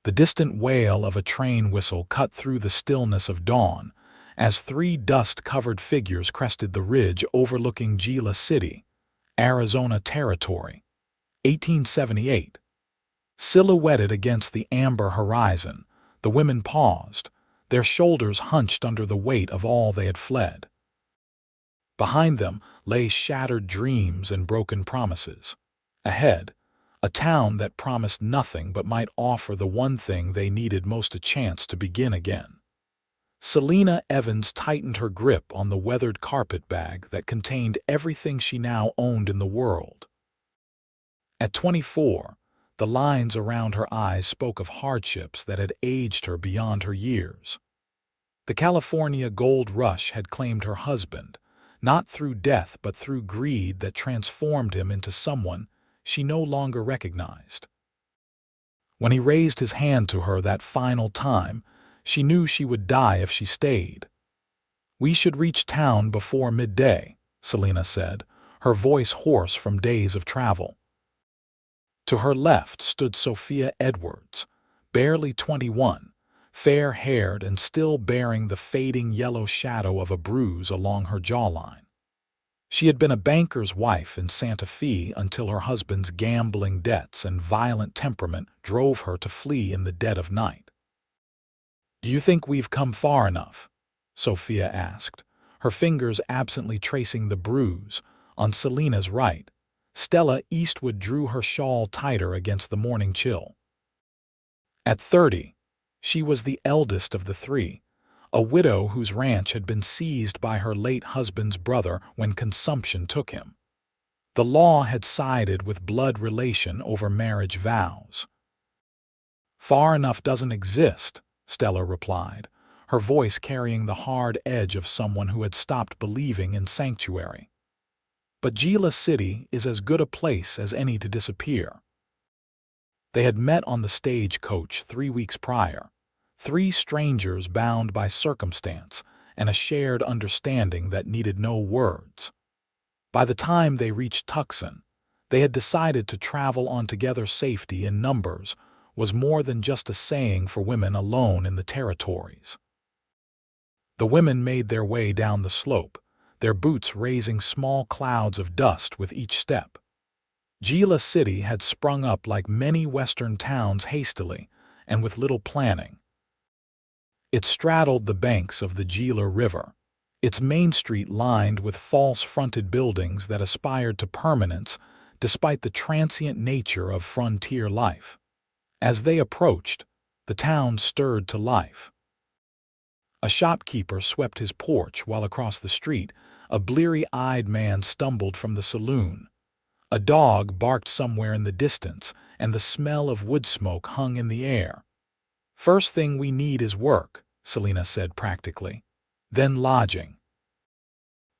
The distant wail of a train whistle cut through the stillness of dawn as three dust-covered figures crested the ridge overlooking Gila City, Arizona Territory, 1878. Silhouetted against the amber horizon, the women paused, their shoulders hunched under the weight of all they had fled. Behind them lay shattered dreams and broken promises. Ahead, a town that promised nothing but might offer the one thing they needed most, a chance to begin again. Selena Evans tightened her grip on the weathered carpet bag that contained everything she now owned in the world. At 24, the lines around her eyes spoke of hardships that had aged her beyond her years. The California gold rush had claimed her husband, not through death but through greed that transformed him into someone she no longer recognized. When he raised his hand to her that final time, she knew she would die if she stayed. "We should reach town before midday," Selena said, her voice hoarse from days of travel. To her left stood Sophia Edwards, barely 21, fair-haired and still bearing the fading yellow shadow of a bruise along her jawline. She had been a banker's wife in Santa Fe until her husband's gambling debts and violent temperament drove her to flee in the dead of night. "Do you think we've come far enough?" Sophia asked, her fingers absently tracing the bruise on Selena's right. Stella Eastwood drew her shawl tighter against the morning chill. At 30, she was the eldest of the three, a widow whose ranch had been seized by her late husband's brother when consumption took him. The law had sided with blood relation over marriage vows. "Far enough doesn't exist," Stella replied, her voice carrying the hard edge of someone who had stopped believing in sanctuary. "But Gila City is as good a place as any to disappear." They had met on the stagecoach 3 weeks prior, three strangers bound by circumstance and a shared understanding that needed no words. By the time they reached Tucson, they had decided to travel on together. Safety in numbers was more than just a saying for women alone in the territories. The women made their way down the slope, their boots raising small clouds of dust with each step. Gila City had sprung up like many western towns hastily and with little planning. It straddled the banks of the Gila River, its main street lined with false-fronted buildings that aspired to permanence despite the transient nature of frontier life. As they approached, the town stirred to life. A shopkeeper swept his porch while across the street, a bleary-eyed man stumbled from the saloon. A dog barked somewhere in the distance, and the smell of wood smoke hung in the air. "First thing we need is work," Selena said practically. "Then lodging."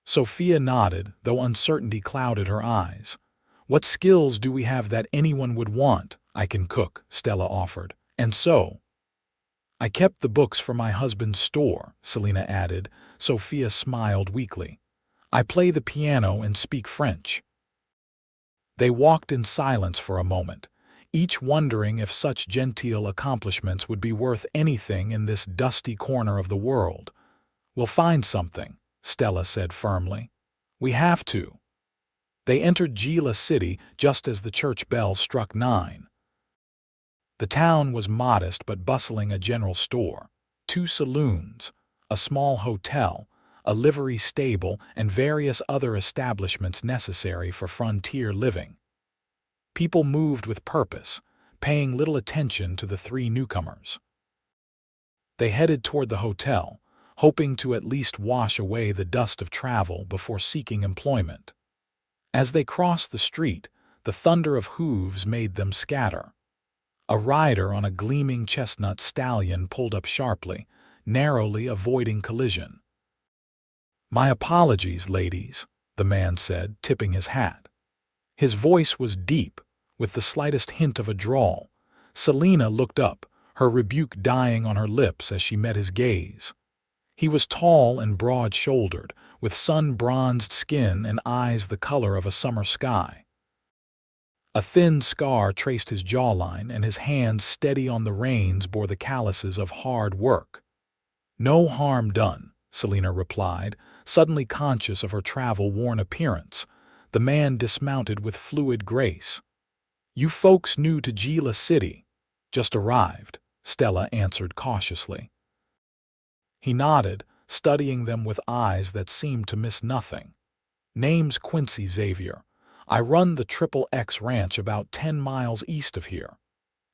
Sophia nodded, though uncertainty clouded her eyes. "What skills do we have that anyone would want?" "I can cook," Stella offered. "And so?" "I kept the books for my husband's store," Selena added. Sophia smiled weakly. "I play the piano and speak French." They walked in silence for a moment, each wondering if such genteel accomplishments would be worth anything in this dusty corner of the world. "We'll find something," Stella said firmly. "We have to." They entered Gila City just as the church bell struck 9. The town was modest but bustling: a general store, 2 saloons, a small hotel, a livery stable, and various other establishments necessary for frontier living. People moved with purpose, paying little attention to the three newcomers. They headed toward the hotel, hoping to at least wash away the dust of travel before seeking employment. As they crossed the street, the thunder of hooves made them scatter. A rider on a gleaming chestnut stallion pulled up sharply, narrowly avoiding collision. "My apologies, ladies," the man said, tipping his hat. His voice was deep, with the slightest hint of a drawl. Selena looked up, her rebuke dying on her lips as she met his gaze. He was tall and broad-shouldered, with sun-bronzed skin and eyes the color of a summer sky. A thin scar traced his jawline, and his hands, steady on the reins, bore the calluses of hard work. "No harm done," Selina replied, suddenly conscious of her travel-worn appearance. The man dismounted with fluid grace. "You folks new to Gila City?" "Just arrived," Stella answered cautiously. He nodded, studying them with eyes that seemed to miss nothing. "Name's Quincy Xavier. I run the XXX ranch about 10 miles east of here."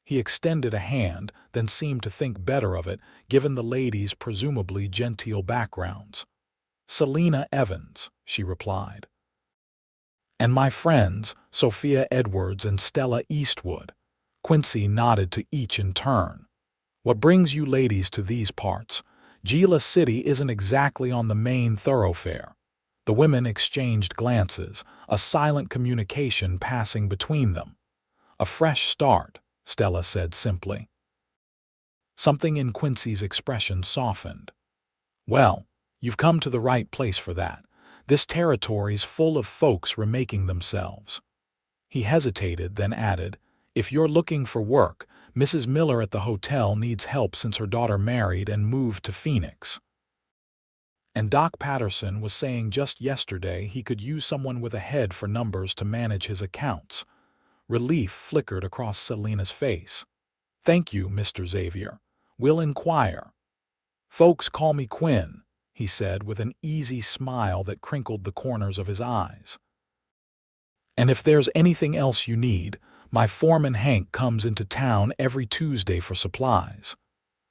He extended a hand, then seemed to think better of it, given the ladies' presumably genteel backgrounds. "Selina Evans," she replied. "And my friends, Sophia Edwards and Stella Eastwood." Quincy nodded to each in turn. "What brings you ladies to these parts? Gila City isn't exactly on the main thoroughfare." The women exchanged glances, a silent communication passing between them. "A fresh start," Stella said simply. Something in Quincy's expression softened. "Well, you've come to the right place for that. This territory's full of folks remaking themselves." He hesitated, then added, "If you're looking for work, Mrs. Miller at the hotel needs help since her daughter married and moved to Phoenix. And Doc Patterson was saying just yesterday he could use someone with a head for numbers to manage his accounts." Relief flickered across Selina's face. "Thank you, Mr. Xavier. We'll inquire." "Folks call me Quinn," he said with an easy smile that crinkled the corners of his eyes. "And if there's anything else you need, my foreman Hank comes into town every Tuesday for supplies."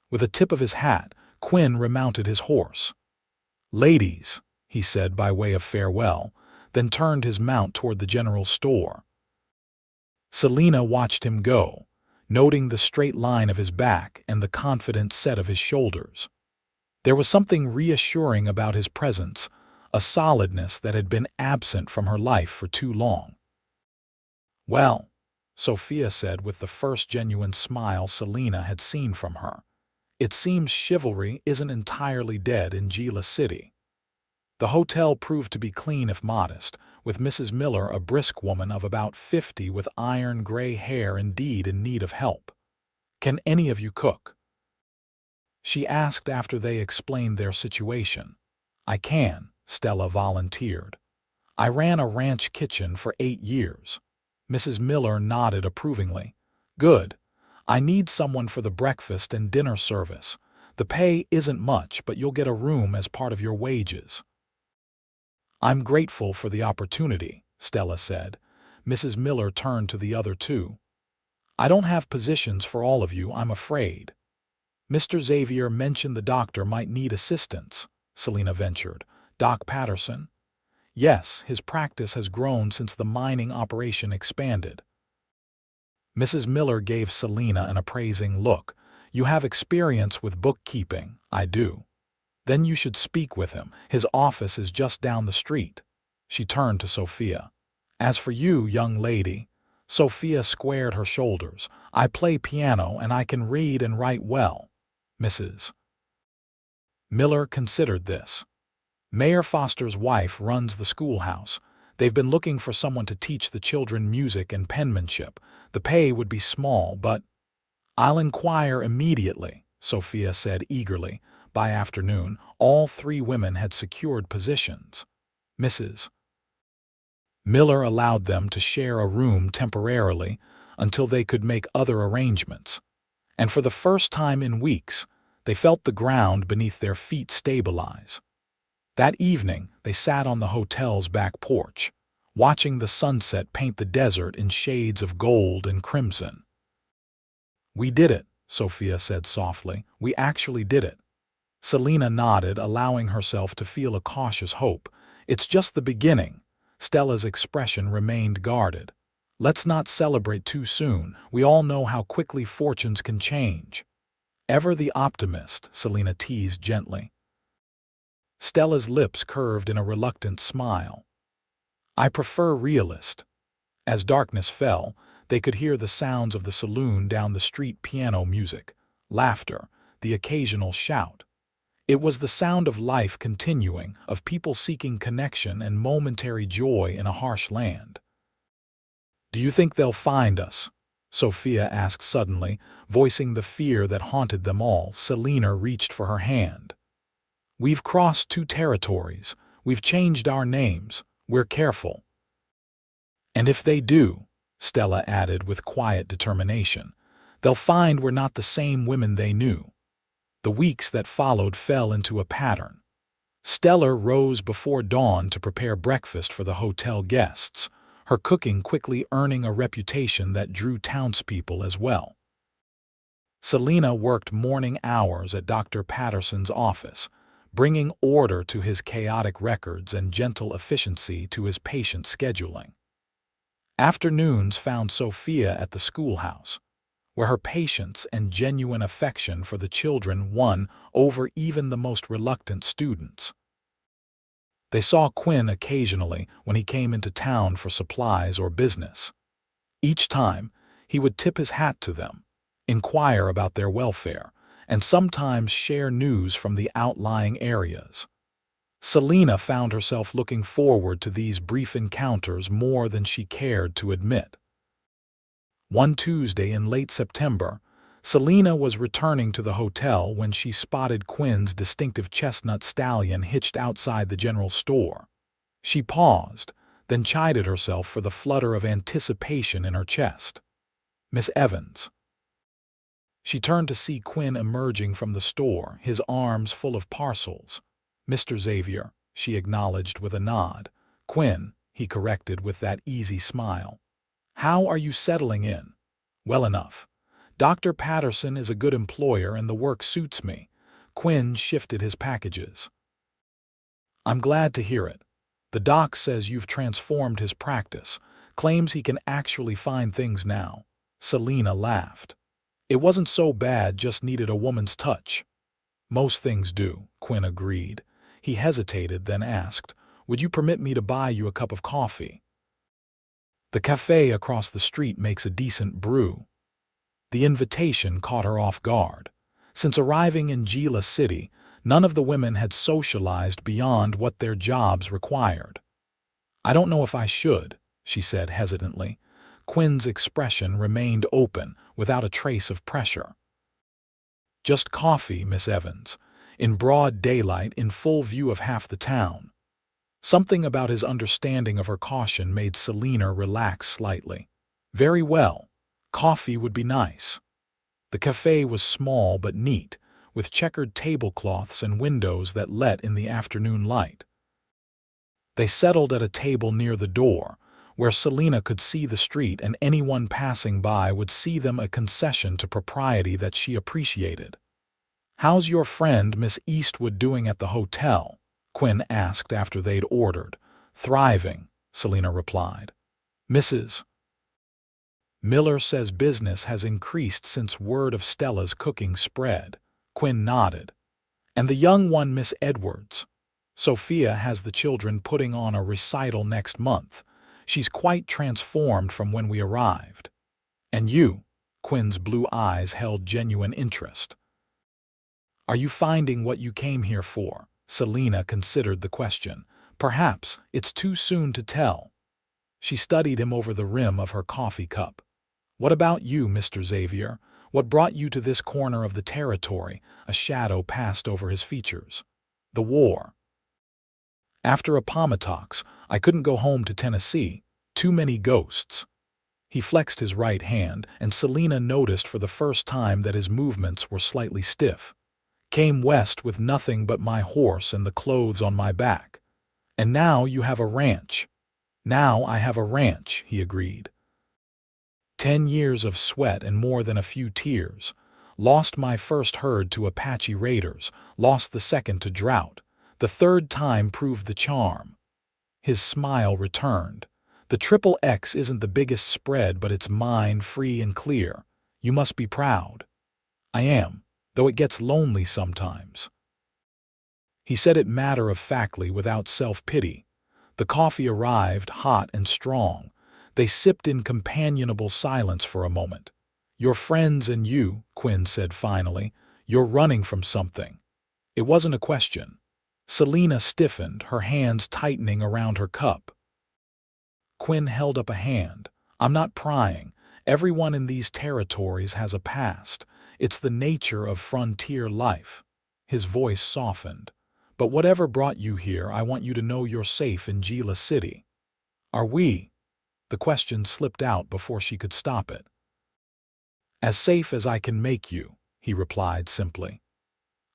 With a tip of his hat, Quinn remounted his horse. "Ladies," he said by way of farewell, then turned his mount toward the general store. Selina watched him go, noting the straight line of his back and the confident set of his shoulders. There was something reassuring about his presence, a solidness that had been absent from her life for too long. "Well," Sophia said with the first genuine smile Selina had seen from her, "it seems chivalry isn't entirely dead in Gila City." The hotel proved to be clean if modest, with Mrs. Miller, a brisk woman of about 50 with iron-gray hair, indeed in need of help. "Can any of you cook?" she asked after they explained their situation. "I can," Stella volunteered. "I ran a ranch kitchen for 8 years. Mrs. Miller nodded approvingly. "Good. I need someone for the breakfast and dinner service. The pay isn't much, but you'll get a room as part of your wages." "I'm grateful for the opportunity," Stella said. Mrs. Miller turned to the other two. "I don't have positions for all of you, I'm afraid." "Mr. Xavier mentioned the doctor might need assistance," Selina ventured. "Doc Patterson?" "Yes, his practice has grown since the mining operation expanded." Mrs. Miller gave Selina an appraising look. "You have experience with bookkeeping." "I do." "Then you should speak with him. His office is just down the street." She turned to Sophia. "As for you, young lady," Sophia squared her shoulders, "I play piano and I can read and write well." Mrs. Miller considered this. "Mayor Foster's wife runs the schoolhouse. They've been looking for someone to teach the children music and penmanship. The pay would be small, but—" "I'll inquire immediately," Sophia said eagerly. By afternoon, all 3 women had secured positions. Mrs. Miller allowed them to share a room temporarily until they could make other arrangements. And for the first time in weeks, they felt the ground beneath their feet stabilize. That evening, they sat on the hotel's back porch, watching the sunset paint the desert in shades of gold and crimson. "We did it," Sophia said softly. "We actually did it." Selina nodded, allowing herself to feel a cautious hope. "It's just the beginning." Stella's expression remained guarded. "Let's not celebrate too soon. We all know how quickly fortunes can change." "Ever the optimist," Selina teased gently. Stella's lips curved in a reluctant smile. "I prefer realist." As darkness fell, they could hear the sounds of the saloon down the street, piano music, laughter, the occasional shout. It was the sound of life continuing, of people seeking connection and momentary joy in a harsh land. "Do you think they'll find us?" Sophia asked suddenly, voicing the fear that haunted them all. Selina reached for her hand. "We've crossed 2 territories. We've changed our names. We're careful." "And if they do," Stella added with quiet determination, "they'll find we're not the same women they knew." The weeks that followed fell into a pattern. Stella rose before dawn to prepare breakfast for the hotel guests, her cooking quickly earning a reputation that drew townspeople as well. Selina worked morning hours at Dr. Patterson's office, bringing order to his chaotic records and gentle efficiency to his patient scheduling. Afternoons found Sophia at the schoolhouse, where her patience and genuine affection for the children won over even the most reluctant students. They saw Quinn occasionally when he came into town for supplies or business. Each time, he would tip his hat to them, inquire about their welfare, and sometimes share news from the outlying areas. Selina found herself looking forward to these brief encounters more than she cared to admit. One Tuesday in late September, Selina was returning to the hotel when she spotted Quinn's distinctive chestnut stallion hitched outside the general store. She paused, then chided herself for the flutter of anticipation in her chest. "Miss Evans." She turned to see Quinn emerging from the store, his arms full of parcels. "Mr. Xavier," she acknowledged with a nod. "Quinn," he corrected with that easy smile. "How are you settling in?" "Well enough. Dr. Patterson is a good employer and the work suits me." Quinn shifted his packages. "I'm glad to hear it. The doc says you've transformed his practice, claims he can actually find things now." Selina laughed. "It wasn't so bad, just needed a woman's touch." "Most things do," Quinn agreed. He hesitated, then asked, "Would you permit me to buy you a cup of coffee? The cafe across the street makes a decent brew." The invitation caught her off guard. Since arriving in Gila City, none of the women had socialized beyond what their jobs required. "I don't know if I should," she said hesitantly. Quinn's expression remained open, without a trace of pressure. "Just coffee, Miss Evans, in broad daylight, in full view of half the town." Something about his understanding of her caution made Selina relax slightly. "Very well. Coffee would be nice." The cafe was small but neat, with checkered tablecloths and windows that let in the afternoon light. They settled at a table near the door, where Selina could see the street and anyone passing by would see them, a concession to propriety that she appreciated. "How's your friend Miss Eastwood doing at the hotel?" Quinn asked after they'd ordered. "Thriving," Selina replied. "Mrs. Miller says business has increased since word of Stella's cooking spread." Quinn nodded. "And the young one, Miss Edwards? Sophia has the children putting on a recital next month. She's quite transformed from when we arrived." "And you?" Quinn's blue eyes held genuine interest. "Are you finding what you came here for?" Selina considered the question. "Perhaps it's too soon to tell." She studied him over the rim of her coffee cup. "What about you, Mr. Xavier? What brought you to this corner of the territory?" A shadow passed over his features. "The war. After Appomattox, I couldn't go home to Tennessee. Too many ghosts." He flexed his right hand, and Selina noticed for the first time that his movements were slightly stiff. "Came west with nothing but my horse and the clothes on my back. And now you have a ranch." "Now I have a ranch," he agreed. 10 years of sweat and more than a few tears. Lost my first herd to Apache raiders, lost the second to drought. The third time proved the charm. His smile returned. "The Triple X isn't the biggest spread, but it's mine, free and clear. You must be proud." "I am, though it gets lonely sometimes." He said it matter-of-factly, without self-pity. The coffee arrived, hot and strong. They sipped in companionable silence for a moment. "Your friends and you," Quinn said finally, "you're running from something." It wasn't a question. Selina stiffened, her hands tightening around her cup. Quinn held up a hand. I'm not prying. Everyone in these territories has a past. It's the nature of frontier life." His voice softened. "But whatever brought you here, I want you to know you're safe in Gila City." "Are we?" The question slipped out before she could stop it. "As safe as I can make you," he replied simply.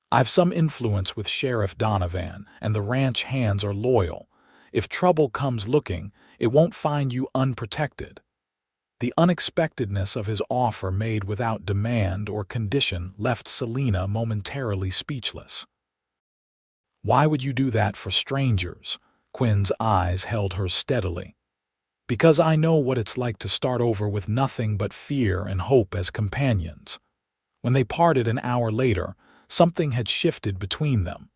"I've some influence with Sheriff Donovan, and the ranch hands are loyal. If trouble comes looking, it won't find you unprotected." The unexpectedness of his offer, made without demand or condition, left Selena momentarily speechless. "Why would you do that for strangers?" Quinn's eyes held hers steadily. "Because I know what it's like to start over with nothing but fear and hope as companions." When they parted an hour later, something had shifted between them.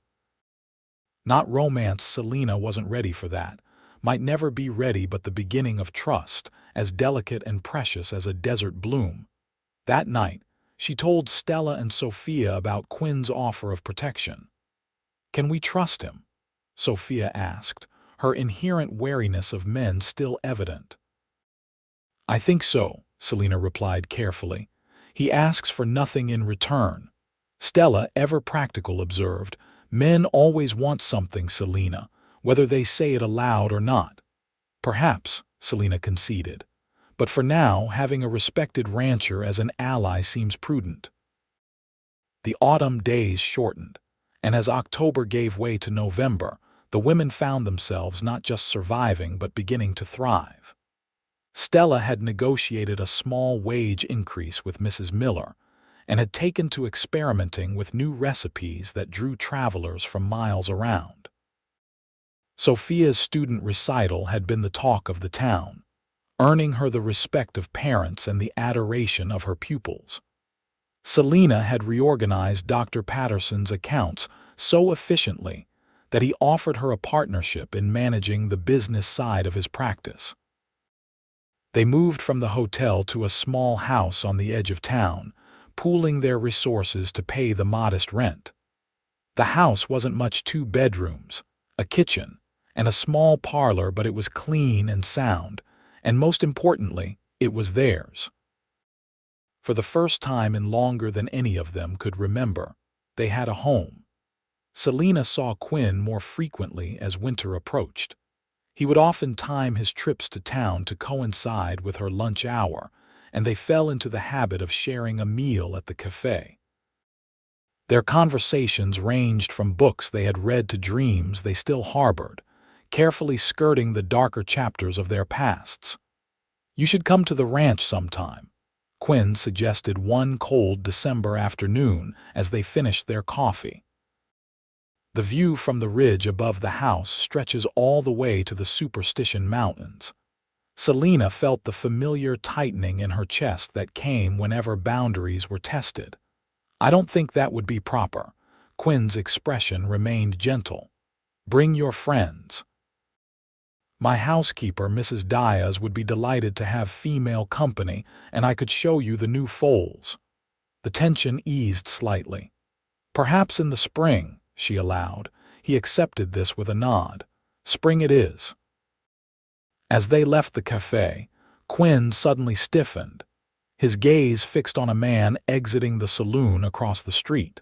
Not romance. Selena wasn't ready for that. Might never be ready, but the beginning of trust, as delicate and precious as a desert bloom. That night, she told Stella and Sophia about Quinn's offer of protection. "Can we trust him?" Sophia asked, her inherent wariness of men still evident. "I think so," Selena replied carefully. "He asks for nothing in return." Stella, ever practical, observed, "Men always want something, Selena, whether they say it aloud or not." "Perhaps," Selena conceded. "But for now, having a respected rancher as an ally seems prudent." The autumn days shortened, and as October gave way to November, the women found themselves not just surviving but beginning to thrive. Stella had negotiated a small wage increase with Mrs. Miller and had taken to experimenting with new recipes that drew travelers from miles around. Sophia's student recital had been the talk of the town, earning her the respect of parents and the adoration of her pupils. Selena had reorganized Dr. Patterson's accounts so efficiently that he offered her a partnership in managing the business side of his practice. They moved from the hotel to a small house on the edge of town, pooling their resources to pay the modest rent. The house wasn't much: 2 bedrooms, a kitchen, and a small parlor, but it was clean and sound, and most importantly, it was theirs. For the first time in longer than any of them could remember, they had a home. Selena saw Quinn more frequently as winter approached. He would often time his trips to town to coincide with her lunch hour, and they fell into the habit of sharing a meal at the cafe. Their conversations ranged from books they had read to dreams they still harbored, carefully skirting the darker chapters of their pasts. "You should come to the ranch sometime," Quinn suggested one cold December afternoon as they finished their coffee. "The view from the ridge above the house stretches all the way to the Superstition Mountains." Selena felt the familiar tightening in her chest that came whenever boundaries were tested. "I don't think that would be proper." Quinn's expression remained gentle. "Bring your friends. My housekeeper, Mrs. Diaz, would be delighted to have female company, and I could show you the new foals." The tension eased slightly. "Perhaps in the spring," she allowed. He accepted this with a nod. "Spring it is." As they left the cafe, Quinn suddenly stiffened, his gaze fixed on a man exiting the saloon across the street.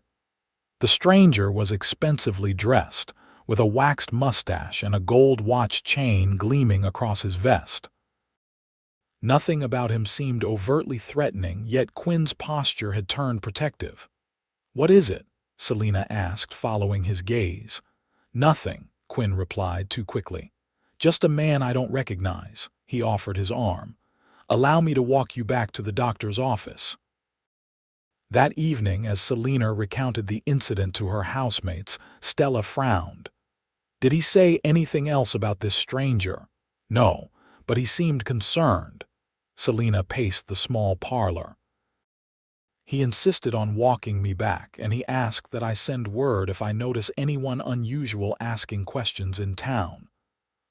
The stranger was expensively dressed, with a waxed mustache and a gold watch chain gleaming across his vest. Nothing about him seemed overtly threatening, yet Quinn's posture had turned protective. "What is it?" Selena asked, following his gaze. "Nothing," Quinn replied too quickly. "Just a man I don't recognize." He offered his arm. "Allow me to walk you back to the doctor's office." That evening, as Selena recounted the incident to her housemates, Stella frowned. "Did he say anything else about this stranger?" "No, but he seemed concerned." Selena paced the small parlor. "He insisted on walking me back, and he asked that I send word if I notice anyone unusual asking questions in town."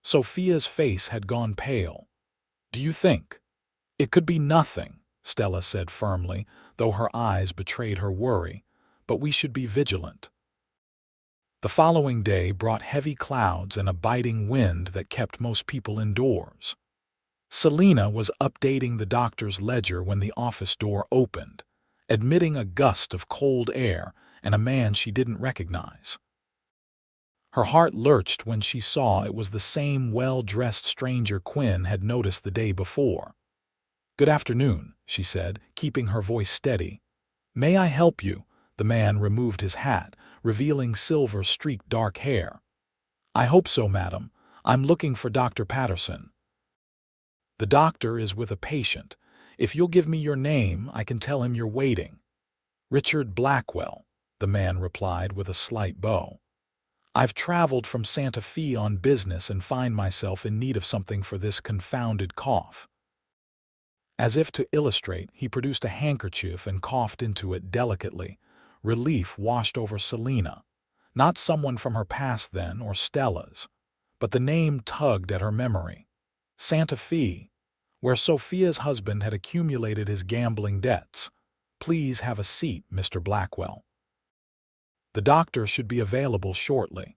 Sophia's face had gone pale. "Do you think?" "It could be nothing," Stella said firmly, though her eyes betrayed her worry, "but we should be vigilant." The following day brought heavy clouds and a biting wind that kept most people indoors. Selina was updating the doctor's ledger when the office door opened, admitting a gust of cold air and a man she didn't recognize. Her heart lurched when she saw it was the same well-dressed stranger Quinn had noticed the day before. "Good afternoon," she said, keeping her voice steady. "May I help you?" The man removed his hat, revealing silver-streaked dark hair. "I hope so, madam. I'm looking for Dr. Patterson." "The doctor is with a patient. If you'll give me your name, I can tell him you're waiting." "Richard Blackwell," the man replied with a slight bow. "I've traveled from Santa Fe on business and find myself in need of something for this confounded cough." As if to illustrate, he produced a handkerchief and coughed into it delicately. Relief washed over Selina. Not someone from her past then, or Stella's, but the name tugged at her memory. Santa Fe, where Sophia's husband had accumulated his gambling debts. "Please have a seat, Mr. Blackwell. The doctor should be available shortly."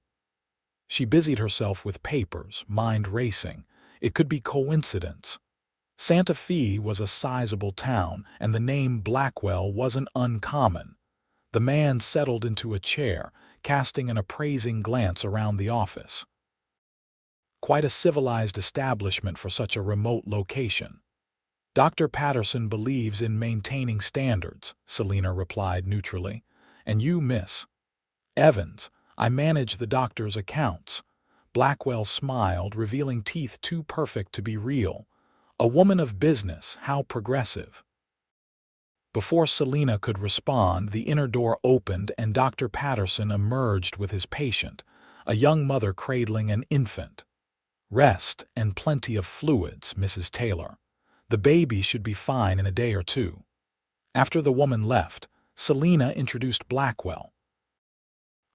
She busied herself with papers, mind racing. It could be coincidence. Santa Fe was a sizable town, and the name Blackwell wasn't uncommon. The man settled into a chair, casting an appraising glance around the office. Quite a civilized establishment for such a remote location. "Dr. Patterson believes in maintaining standards," Selina replied neutrally. "And you, Miss Evans, I manage the doctor's accounts." Blackwell smiled, revealing teeth too perfect to be real. A woman of business, how progressive. Before Selina could respond, the inner door opened and Dr. Patterson emerged with his patient, a young mother cradling an infant. "Rest and plenty of fluids, Mrs. Taylor. The baby should be fine in a day or two." After the woman left, Selina introduced Blackwell.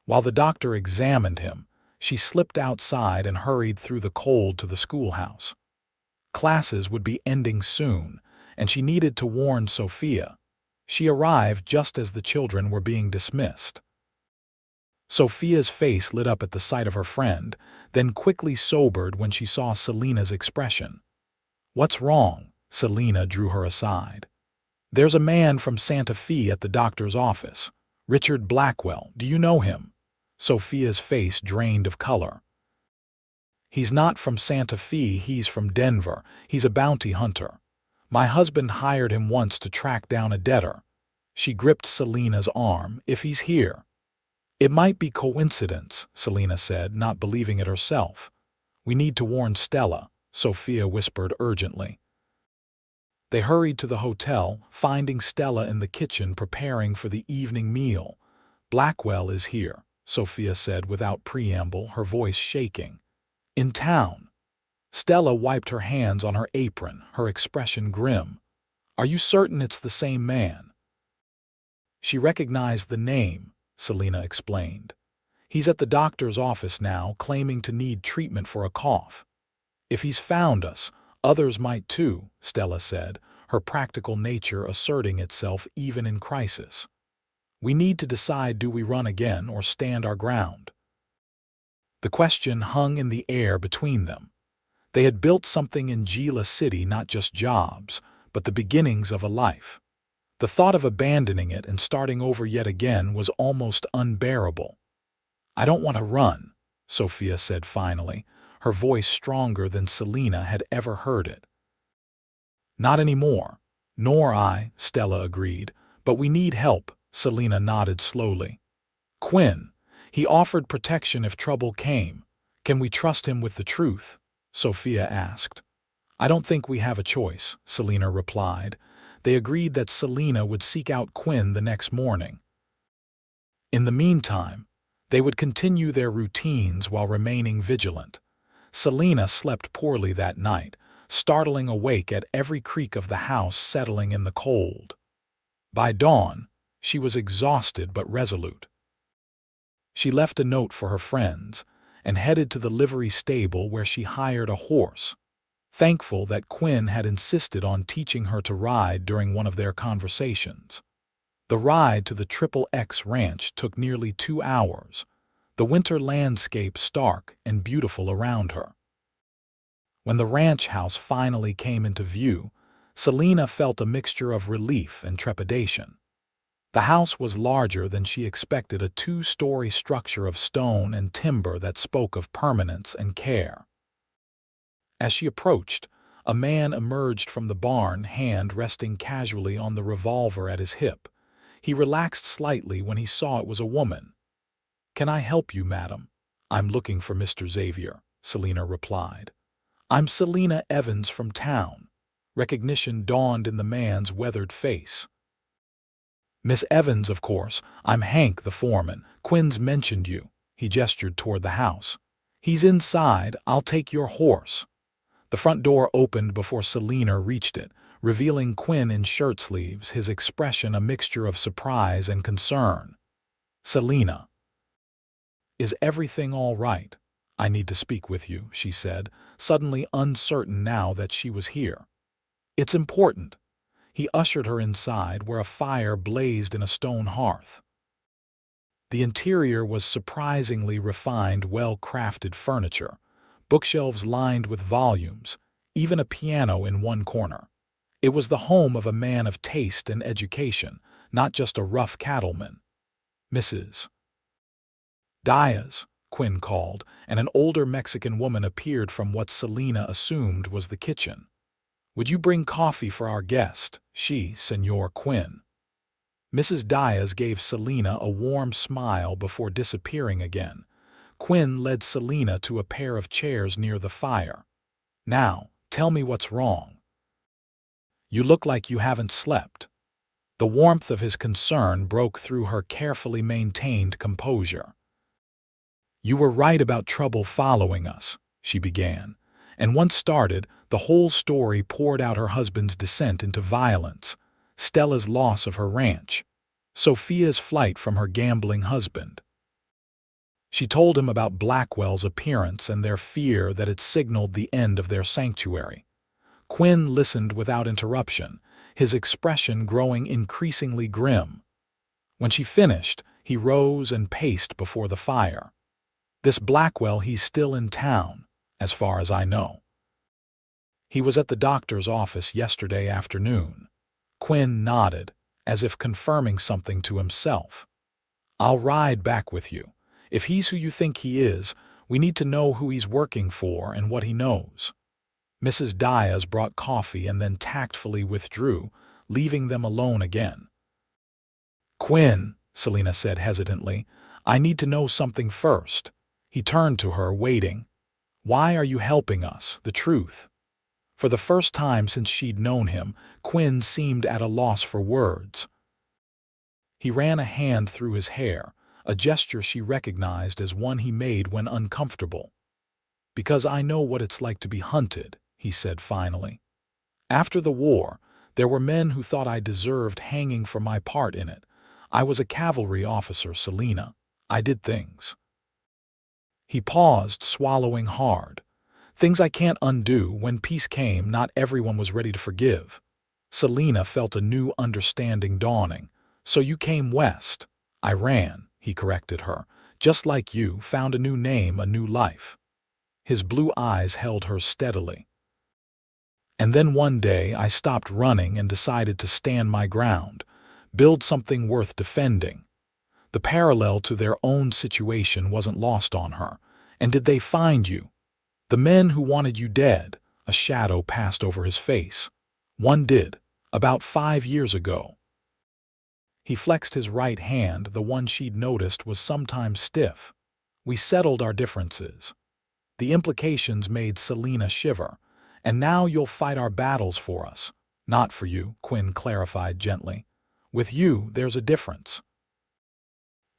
While the doctor examined him, she slipped outside and hurried through the cold to the schoolhouse. Classes would be ending soon, and she needed to warn Sophia. She arrived just as the children were being dismissed. Sophia's face lit up at the sight of her friend, then quickly sobered when she saw Selina's expression. "What's wrong?" Selina drew her aside. "There's a man from Santa Fe at the doctor's office. Richard Blackwell. Do you know him?" Sophia's face drained of color. "He's not from Santa Fe, he's from Denver. He's a bounty hunter. My husband hired him once to track down a debtor." She gripped Selina's arm. "If he's here." "It might be coincidence," Selina said, not believing it herself. "We need to warn Stella," Sophia whispered urgently. They hurried to the hotel, finding Stella in the kitchen preparing for the evening meal. "Blackwell is here," Sophia said without preamble, her voice shaking. "In town." Stella wiped her hands on her apron, her expression grim. "Are you certain it's the same man?" She recognized the name, Selina explained. "He's at the doctor's office now, claiming to need treatment for a cough." "If he's found us, others might too," Stella said, her practical nature asserting itself even in crisis. "We need to decide, do we run again or stand our ground?" The question hung in the air between them. They had built something in Gila City, not just jobs, but the beginnings of a life. The thought of abandoning it and starting over yet again was almost unbearable. "I don't want to run," Sophia said finally, her voice stronger than Selina had ever heard it. "Not anymore." "Nor I," Stella agreed. "But we need help," Selina nodded slowly. "Quinn, he offered protection if trouble came. Can we trust him with the truth?" Sophia asked. "I don't think we have a choice," Selina replied. They agreed that Selina would seek out Quinn the next morning. In the meantime, they would continue their routines while remaining vigilant. Selina slept poorly that night, startling awake at every creak of the house settling in the cold. By dawn, she was exhausted but resolute. She left a note for her friends and headed to the livery stable where she hired a horse, thankful that Quinn had insisted on teaching her to ride during one of their conversations. The ride to the XXX ranch took nearly 2 hours, the winter landscape stark and beautiful around her. When the ranch house finally came into view, Selena felt a mixture of relief and trepidation. The house was larger than she expected, a two-story structure of stone and timber that spoke of permanence and care. As she approached, a man emerged from the barn, hand resting casually on the revolver at his hip. He relaxed slightly when he saw it was a woman. "Can I help you, madam?" "I'm looking for Mr. Xavier," Selena replied. "I'm Selena Evans from town." Recognition dawned in the man's weathered face. "Miss Evans, of course. I'm Hank, the foreman. Quinn's mentioned you." He gestured toward the house. "He's inside. I'll take your horse." The front door opened before Selena reached it, revealing Quinn in shirt sleeves, his expression a mixture of surprise and concern. "Selena, is everything all right?" "I need to speak with you," she said, suddenly uncertain now that she was here. "It's important." He ushered her inside, where a fire blazed in a stone hearth. The interior was surprisingly refined, well-crafted furniture, bookshelves lined with volumes, even a piano in one corner. It was the home of a man of taste and education, not just a rough cattleman. "Mrs. Diaz," Quinn called, and an older Mexican woman appeared from what Selena assumed was the kitchen. "Would you bring coffee for our guest?" "She, Senor Quinn." Mrs. Diaz gave Selena a warm smile before disappearing again. Quinn led Selena to a pair of chairs near the fire. "Now, tell me what's wrong. You look like you haven't slept." The warmth of his concern broke through her carefully maintained composure. "You were right about trouble following us," she began, and once started, the whole story poured out: her husband's descent into violence, Stella's loss of her ranch, Sophia's flight from her gambling husband. She told him about Blackwell's appearance and their fear that it signaled the end of their sanctuary. Quinn listened without interruption, his expression growing increasingly grim. When she finished, he rose and paced before the fire. "This Blackwell, he's still in town, as far as I know. He was at the doctor's office yesterday afternoon." Quinn nodded, as if confirming something to himself. "I'll ride back with you. If he's who you think he is, we need to know who he's working for and what he knows." Mrs. Diaz brought coffee and then tactfully withdrew, leaving them alone again. "Quinn," Selena said hesitantly, "I need to know something first." He turned to her, waiting. "Why are you helping us? The truth." For the first time since she'd known him, Quinn seemed at a loss for words. He ran a hand through his hair, a gesture she recognized as one he made when uncomfortable. "Because I know what it's like to be hunted," he said finally. "After the war, there were men who thought I deserved hanging for my part in it. I was a cavalry officer, Selena. I did things." He paused, swallowing hard. "Things I can't undo. When peace came, not everyone was ready to forgive." Selena felt a new understanding dawning. "So you came west." "I ran," he corrected her. "Just like you, found a new name, a new life." His blue eyes held her steadily. "And then one day I stopped running and decided to stand my ground, build something worth defending." The parallel to their own situation wasn't lost on her. "And did they find you?" "The men who wanted you dead." A shadow passed over his face. "One did, about 5 years ago." He flexed his right hand, the one she'd noticed was sometimes stiff. "We settled our differences." The implications made Selena shiver. "And now you'll fight our battles for us." "Not for you," Quinn clarified gently. "With you, there's a difference."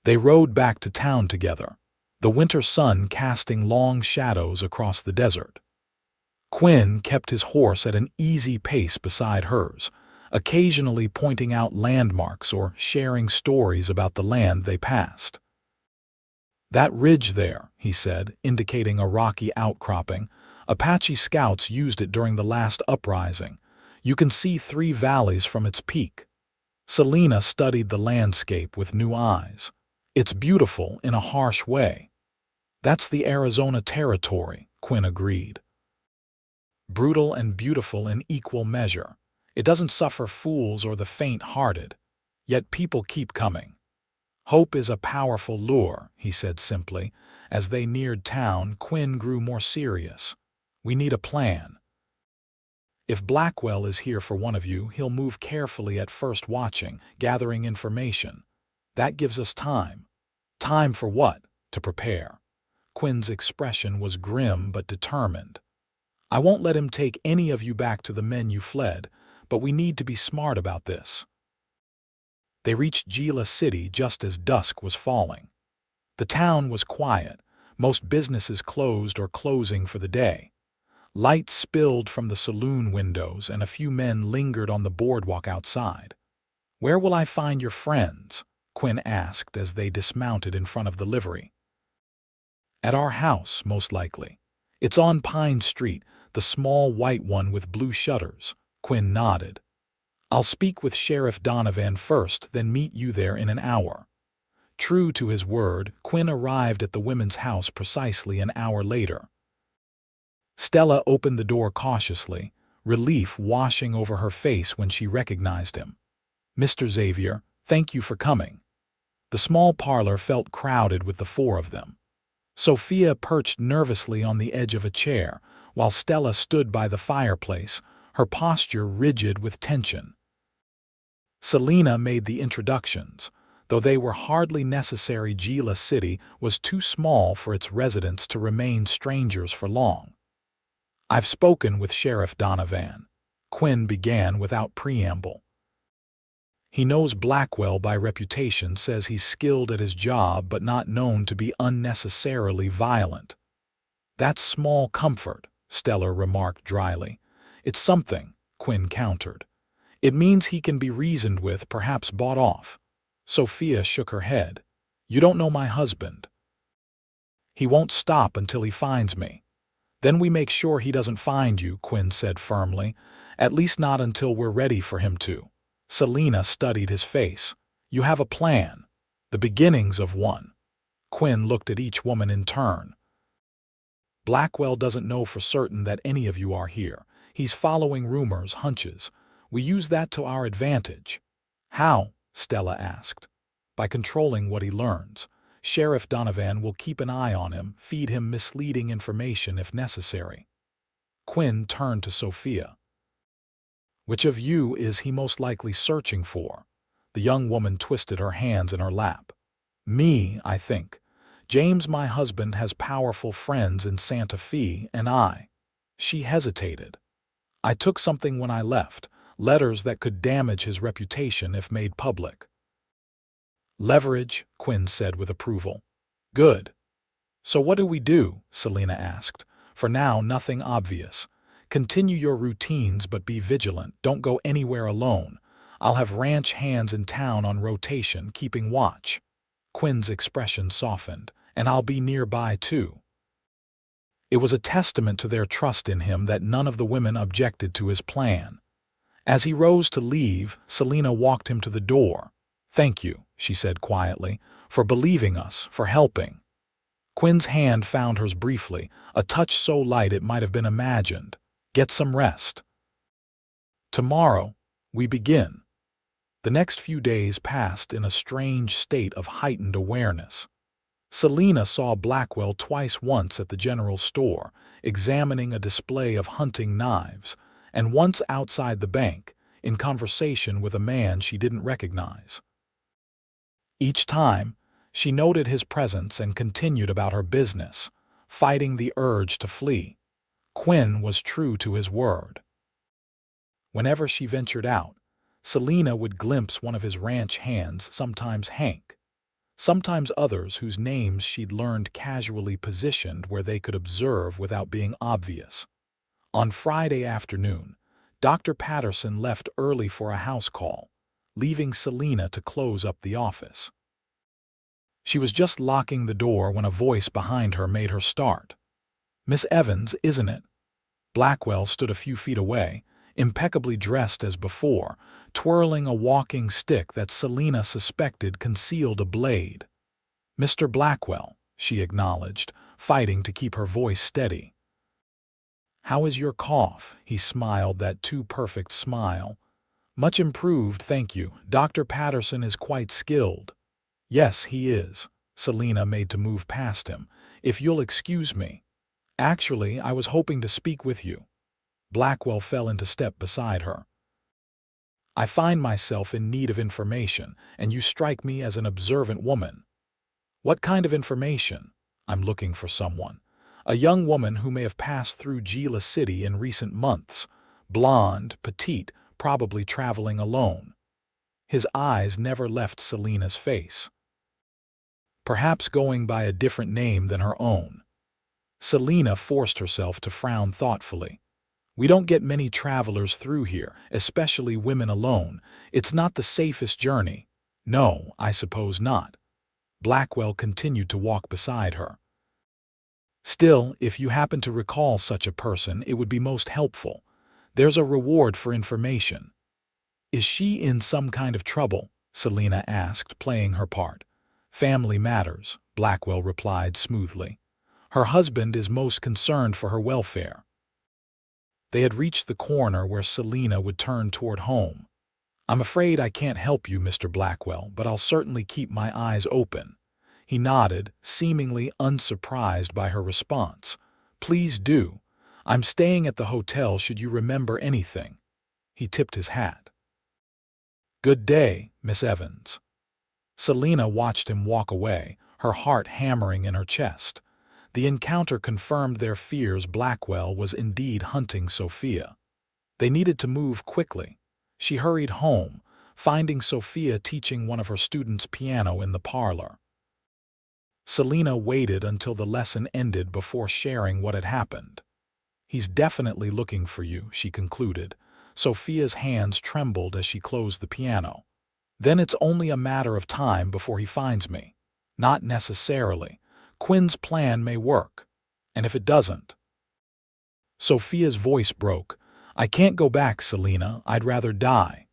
They rode back to town together, the winter sun casting long shadows across the desert. Quinn kept his horse at an easy pace beside hers, occasionally pointing out landmarks or sharing stories about the land they passed. "That ridge there," he said, indicating a rocky outcropping. "Apache scouts used it during the last uprising. You can see 3 valleys from its peak." Selena studied the landscape with new eyes. "It's beautiful in a harsh way." "That's the Arizona Territory," Quinn agreed. brutal and beautiful in equal measure. It doesn't suffer fools or the faint-hearted, yet people keep coming. Hope is a powerful lure, he said simply. As they neared town, Quinn grew more serious. We need a plan. If Blackwell is here for one of you, he'll move carefully at first, watching, gathering information. That gives us time. Time for what? To prepare. Quinn's expression was grim but determined. I won't let him take any of you back to the men you fled, but we need to be smart about this. They reached Gila City just as dusk was falling. The town was quiet, most businesses closed or closing for the day. Light spilled from the saloon windows and a few men lingered on the boardwalk outside. Where will I find your friends? Quinn asked as they dismounted in front of the livery. At our house, most likely. It's on Pine Street, the small white one with blue shutters. Quinn nodded. I'll speak with Sheriff Donovan first, then meet you there in an hour. True to his word, Quinn arrived at the women's house precisely an hour later. Stella opened the door cautiously, relief washing over her face when she recognized him. Mr. Xavier, thank you for coming. The small parlor felt crowded with the four of them. Sophia perched nervously on the edge of a chair, while Stella stood by the fireplace, her posture rigid with tension. Selena made the introductions. Though they were hardly necessary, Gila City was too small for its residents to remain strangers for long. I've spoken with Sheriff Donovan. Quinn began without preamble. He knows Blackwell by reputation, says he's skilled at his job but not known to be unnecessarily violent. That's small comfort, Stella remarked dryly. It's something, Quinn countered. It means he can be reasoned with, perhaps bought off. Sophia shook her head. You don't know my husband. He won't stop until he finds me. Then we make sure he doesn't find you, Quinn said firmly. At least not until we're ready for him to. Selena studied his face. You have a plan. The beginnings of one. Quinn looked at each woman in turn. Blackwell doesn't know for certain that any of you are here. He's following rumors, hunches. We use that to our advantage. How? Stella asked. By controlling what he learns. Sheriff Donovan will keep an eye on him, feed him misleading information if necessary. Quinn turned to Sophia. Which of you is he most likely searching for? The young woman twisted her hands in her lap. Me, I think. James, my husband, has powerful friends in Santa Fe, and I. She hesitated. I took something when I left, letters that could damage his reputation if made public. Leverage, Quinn said with approval. Good. So what do we do? Selena asked. For now, nothing obvious. Continue your routines but be vigilant. Don't go anywhere alone. I'll have ranch hands in town on rotation, keeping watch. Quinn's expression softened. And I'll be nearby too. It was a testament to their trust in him that none of the women objected to his plan. As he rose to leave, Selena walked him to the door. Thank you, she said quietly, for believing us, for helping. Quinn's hand found hers briefly, a touch so light it might have been imagined. Get some rest. Tomorrow, we begin. The next few days passed in a strange state of heightened awareness. Selena saw Blackwell twice, once at the general store, examining a display of hunting knives, and once outside the bank, in conversation with a man she didn't recognize. Each time, she noted his presence and continued about her business, fighting the urge to flee. Quinn was true to his word. Whenever she ventured out, Selena would glimpse one of his ranch hands, sometimes Hank, sometimes others whose names she'd learned casually positioned where they could observe without being obvious. On Friday afternoon, Dr. Patterson left early for a house call, leaving Selena to close up the office. She was just locking the door when a voice behind her made her start. Miss Evans, isn't it? Blackwell stood a few feet away, impeccably dressed as before, twirling a walking stick that Selena suspected concealed a blade. Mr. Blackwell, she acknowledged, fighting to keep her voice steady. "How is your cough?" He smiled that too-perfect smile. "Much improved, thank you. Dr. Patterson is quite skilled." "Yes, he is." Selina made to move past him. "If you'll excuse me." "Actually, I was hoping to speak with you." Blackwell fell into step beside her. "I find myself in need of information, and you strike me as an observant woman." "What kind of information?" "I'm looking for someone. A young woman who may have passed through Gila City in recent months. Blonde, petite, probably traveling alone." His eyes never left Selina's face. "Perhaps going by a different name than her own." Selina forced herself to frown thoughtfully. "We don't get many travelers through here, especially women alone. It's not the safest journey." "No, I suppose not." Blackwell continued to walk beside her. "Still, if you happen to recall such a person, it would be most helpful. There's a reward for information." "Is she in some kind of trouble?" Selina asked, playing her part. "Family matters," Blackwell replied smoothly. "Her husband is most concerned for her welfare." They had reached the corner where Selina would turn toward home. "I'm afraid I can't help you, Mr. Blackwell, but I'll certainly keep my eyes open." He nodded, seemingly unsurprised by her response. "Please do. I'm staying at the hotel should you remember anything." He tipped his hat. "Good day, Miss Evans." Selina watched him walk away, her heart hammering in her chest. The encounter confirmed their fears. Blackwell was indeed hunting Sophia. They needed to move quickly. She hurried home, finding Sophia teaching one of her students piano in the parlor. Selina waited until the lesson ended before sharing what had happened. "He's definitely looking for you," she concluded. Sophia's hands trembled as she closed the piano. "Then it's only a matter of time before he finds me." "Not necessarily. Quinn's plan may work. And if it doesn't?" Sophia's voice broke. "I can't go back, Selina. I'd rather die."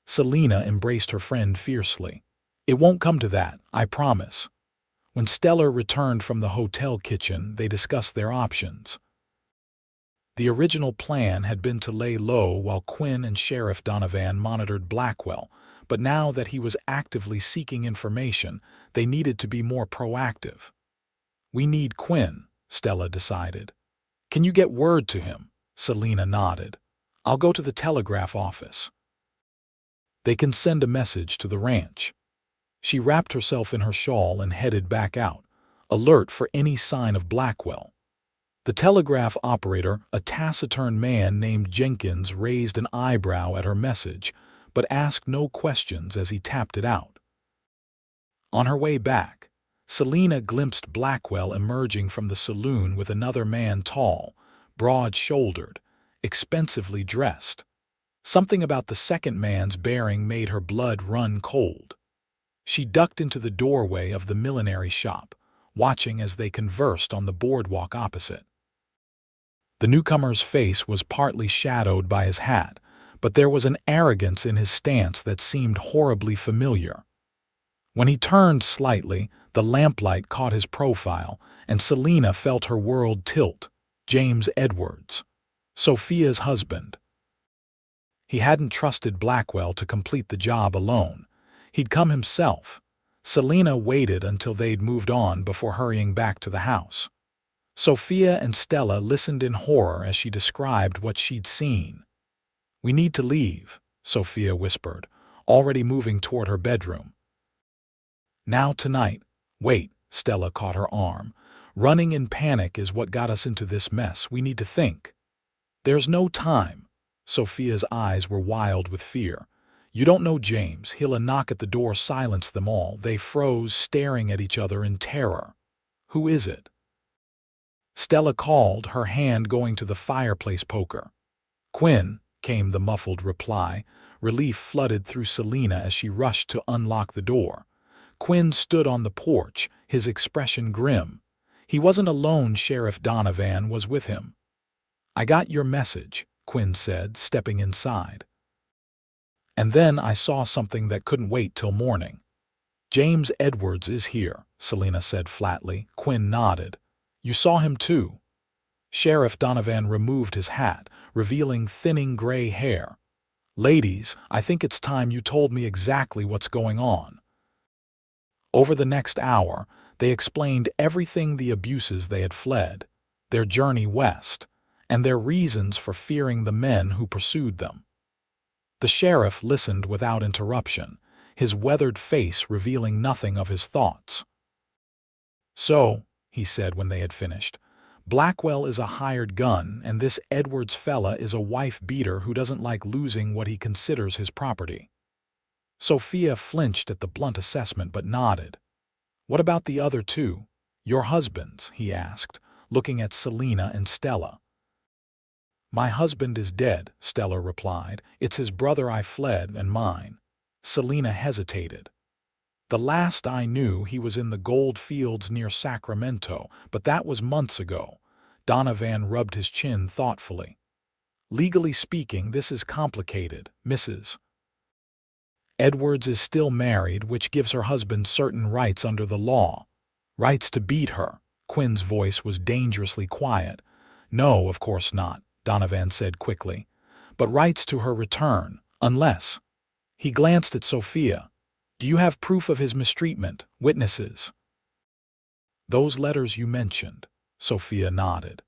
Selina embraced her friend fiercely. "It won't come to that, I promise." When Stellar returned from the hotel kitchen, they discussed their options. The original plan had been to lay low while Quinn and Sheriff Donovan monitored Blackwell, but now that he was actively seeking information, they needed to be more proactive. "We need Quinn," Stella decided. "Can you get word to him?" Selina nodded. "I'll go to the telegraph office." "They can send a message to the ranch." She wrapped herself in her shawl and headed back out, alert for any sign of Blackwell. The telegraph operator, a taciturn man named Jenkins, raised an eyebrow at her message, but asked no questions as he tapped it out. On her way back, Selina glimpsed Blackwell emerging from the saloon with another man, tall, broad-shouldered, expensively dressed. Something about the second man's bearing made her blood run cold. She ducked into the doorway of the millinery shop, watching as they conversed on the boardwalk opposite. The newcomer's face was partly shadowed by his hat, but there was an arrogance in his stance that seemed horribly familiar. When he turned slightly, the lamplight caught his profile, and Selina felt her world tilt. James Edwards, Sophia's husband. He hadn't trusted Blackwell to complete the job alone. He'd come himself. Selina waited until they'd moved on before hurrying back to the house. Sophia and Stella listened in horror as she described what she'd seen. "We need to leave," Sophia whispered, already moving toward her bedroom. "Now tonight." "Wait," Stella caught her arm. "Running in panic is what got us into this mess. We need to think." "There's no time." Sophia's eyes were wild with fear. "You don't know James. He'll a knock at the door silenced them all." They froze, staring at each other in terror. "Who is it?" Stella called, her hand going to the fireplace poker. "Quinn," came the muffled reply. Relief flooded through Selina as she rushed to unlock the door. Quinn stood on the porch, his expression grim. He wasn't alone. Sheriff Donovan was with him. "I got your message," Quinn said, stepping inside. "And then I saw something that couldn't wait till morning." "James Edwards is here," Selina said flatly. Quinn nodded. "You saw him too?" Sheriff Donovan removed his hat, revealing thinning gray hair. "Ladies, I think it's time you told me exactly what's going on." Over the next hour, they explained everything: the abuses they had fled, their journey west, and their reasons for fearing the men who pursued them. The sheriff listened without interruption, his weathered face revealing nothing of his thoughts. "So," he said when they had finished, "Blackwell is a hired gun, and this Edwards fella is a wife-beater who doesn't like losing what he considers his property." Sophia flinched at the blunt assessment but nodded. "What about the other two? Your husbands?" he asked, looking at Selena and Stella. "My husband is dead," Stella replied. "It's his brother I fled, and mine." Selena hesitated. "The last I knew, he was in the gold fields near Sacramento, but that was months ago." Donovan rubbed his chin thoughtfully. "Legally speaking, this is complicated, Mrs. Edwards is still married, which gives her husband certain rights under the law." "Rights to beat her." Quinn's voice was dangerously quiet. "No, of course not," Donovan said quickly. "But rights to her return, unless—" He glanced at Sophia. "Do you have proof of his mistreatment, witnesses?" "Those letters you mentioned." Sophia nodded.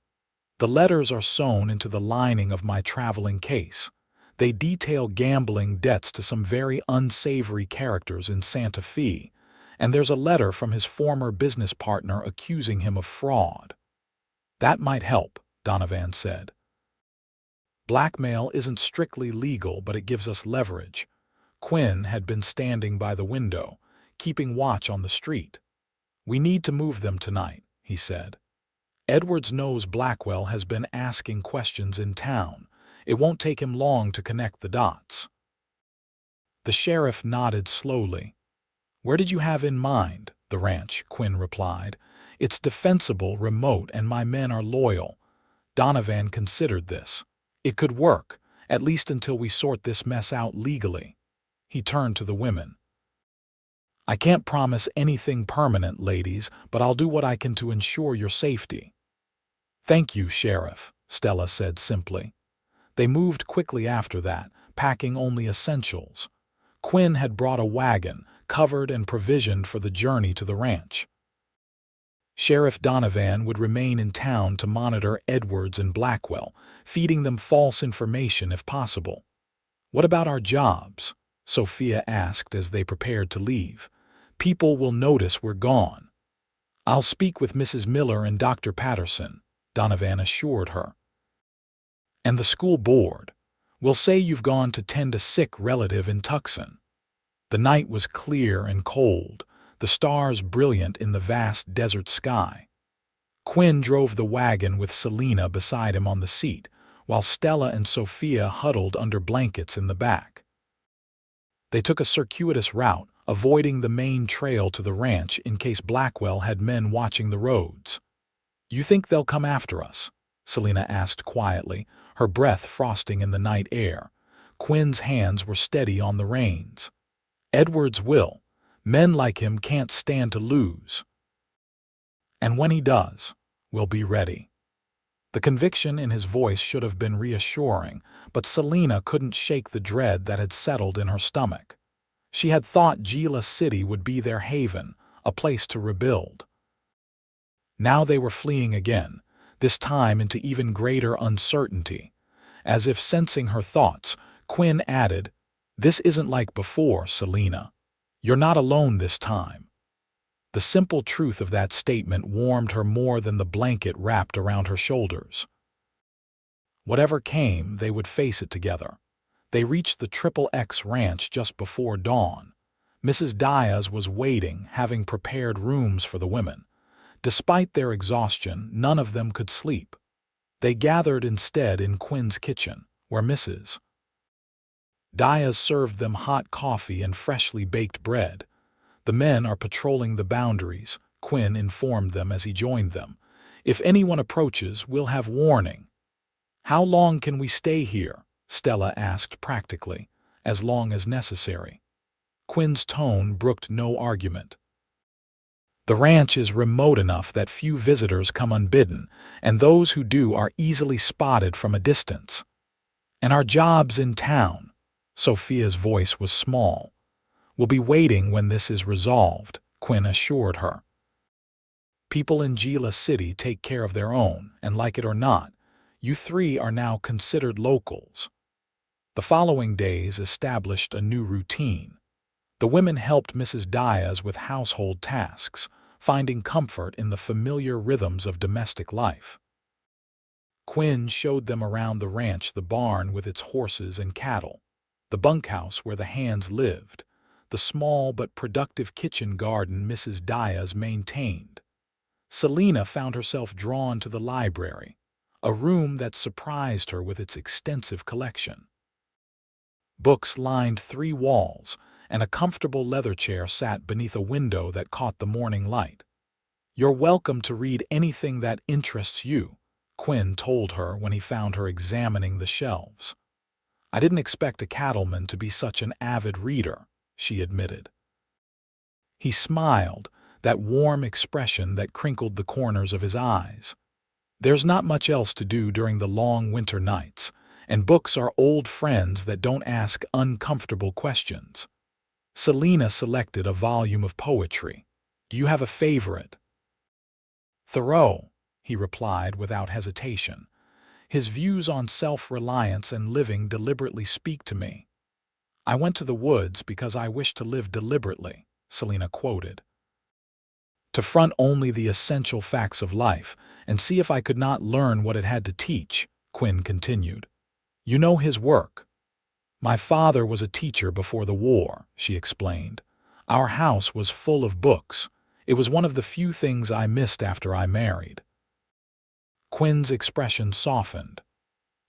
"The letters are sewn into the lining of my traveling case. They detail gambling debts to some very unsavory characters in Santa Fe, and there's a letter from his former business partner accusing him of fraud." "That might help," Donovan said. "Blackmail isn't strictly legal, but it gives us leverage." Quinn had been standing by the window, keeping watch on the street. "We need to move them tonight," he said. "Edwards knows Blackwell has been asking questions in town. It won't take him long to connect the dots." The sheriff nodded slowly. "Where did you have in mind?" "The ranch," Quinn replied. "It's defensible, remote, and my men are loyal." Donovan considered this. "It could work, at least until we sort this mess out legally." He turned to the women. "I can't promise anything permanent, ladies, but I'll do what I can to ensure your safety." "Thank you, Sheriff," Stella said simply. They moved quickly after that, packing only essentials. Quinn had brought a wagon, covered and provisioned for the journey to the ranch. Sheriff Donovan would remain in town to monitor Edwards and Blackwell, feeding them false information if possible. "What about our jobs?" Sophia asked as they prepared to leave. "People will notice we're gone." "I'll speak with Mrs. Miller and Dr. Patterson," Donovan assured her. "And the school board. We'll say you've gone to tend a sick relative in Tucson." The night was clear and cold, the stars brilliant in the vast desert sky. Quinn drove the wagon with Selena beside him on the seat, while Stella and Sophia huddled under blankets in the back. They took a circuitous route, avoiding the main trail to the ranch in case Blackwell had men watching the roads. "You think they'll come after us?" Selena asked quietly, her breath frosting in the night air. Quinn's hands were steady on the reins. "Edwards will. Men like him can't stand to lose. And when he does, we'll be ready." The conviction in his voice should have been reassuring, but Selena couldn't shake the dread that had settled in her stomach. She had thought Gila City would be their haven, a place to rebuild. Now they were fleeing again, this time into even greater uncertainty. As if sensing her thoughts, Quinn added, "This isn't like before, Selena. You're not alone this time." The simple truth of that statement warmed her more than the blanket wrapped around her shoulders. Whatever came, they would face it together. They reached the XXX ranch just before dawn. Mrs. Diaz was waiting, having prepared rooms for the women. Despite their exhaustion, none of them could sleep. They gathered instead in Quinn's kitchen, where Mrs. Diaz served them hot coffee and freshly baked bread. "The men are patrolling the boundaries," Quinn informed them as he joined them. "If anyone approaches, we'll have warning." "How long can we stay here?" Stella asked practically. "As long as necessary." Quinn's tone brooked no argument. The ranch is remote enough that few visitors come unbidden, and those who do are easily spotted from a distance. And our job's in town. Sophia's voice was small. We'll be waiting when this is resolved, Quinn assured her. People in Gila City take care of their own, and like it or not, you three are now considered locals. The following days established a new routine. The women helped Mrs. Diaz with household tasks, finding comfort in the familiar rhythms of domestic life. Quinn showed them around the ranch, the barn with its horses and cattle, the bunkhouse where the hands lived, the small but productive kitchen garden Mrs. Diaz maintained. Selena found herself drawn to the library, a room that surprised her with its extensive collection. Books lined 3 walls, and a comfortable leather chair sat beneath a window that caught the morning light. "You're welcome to read anything that interests you," Quinn told her when he found her examining the shelves. "I didn't expect a cattleman to be such an avid reader," she admitted. He smiled, that warm expression that crinkled the corners of his eyes. "There's not much else to do during the long winter nights, and books are old friends that don't ask uncomfortable questions." Selena selected a volume of poetry. "Do you have a favorite?" "Thoreau," he replied without hesitation. "His views on self-reliance and living deliberately speak to me." "I went to the woods because I wished to live deliberately," Selena quoted. "To front only the essential facts of life and see if I could not learn what it had to teach," Quinn continued. "You know his work." "My father was a teacher before the war," she explained. "Our house was full of books. It was one of the few things I missed after I married." Quinn's expression softened.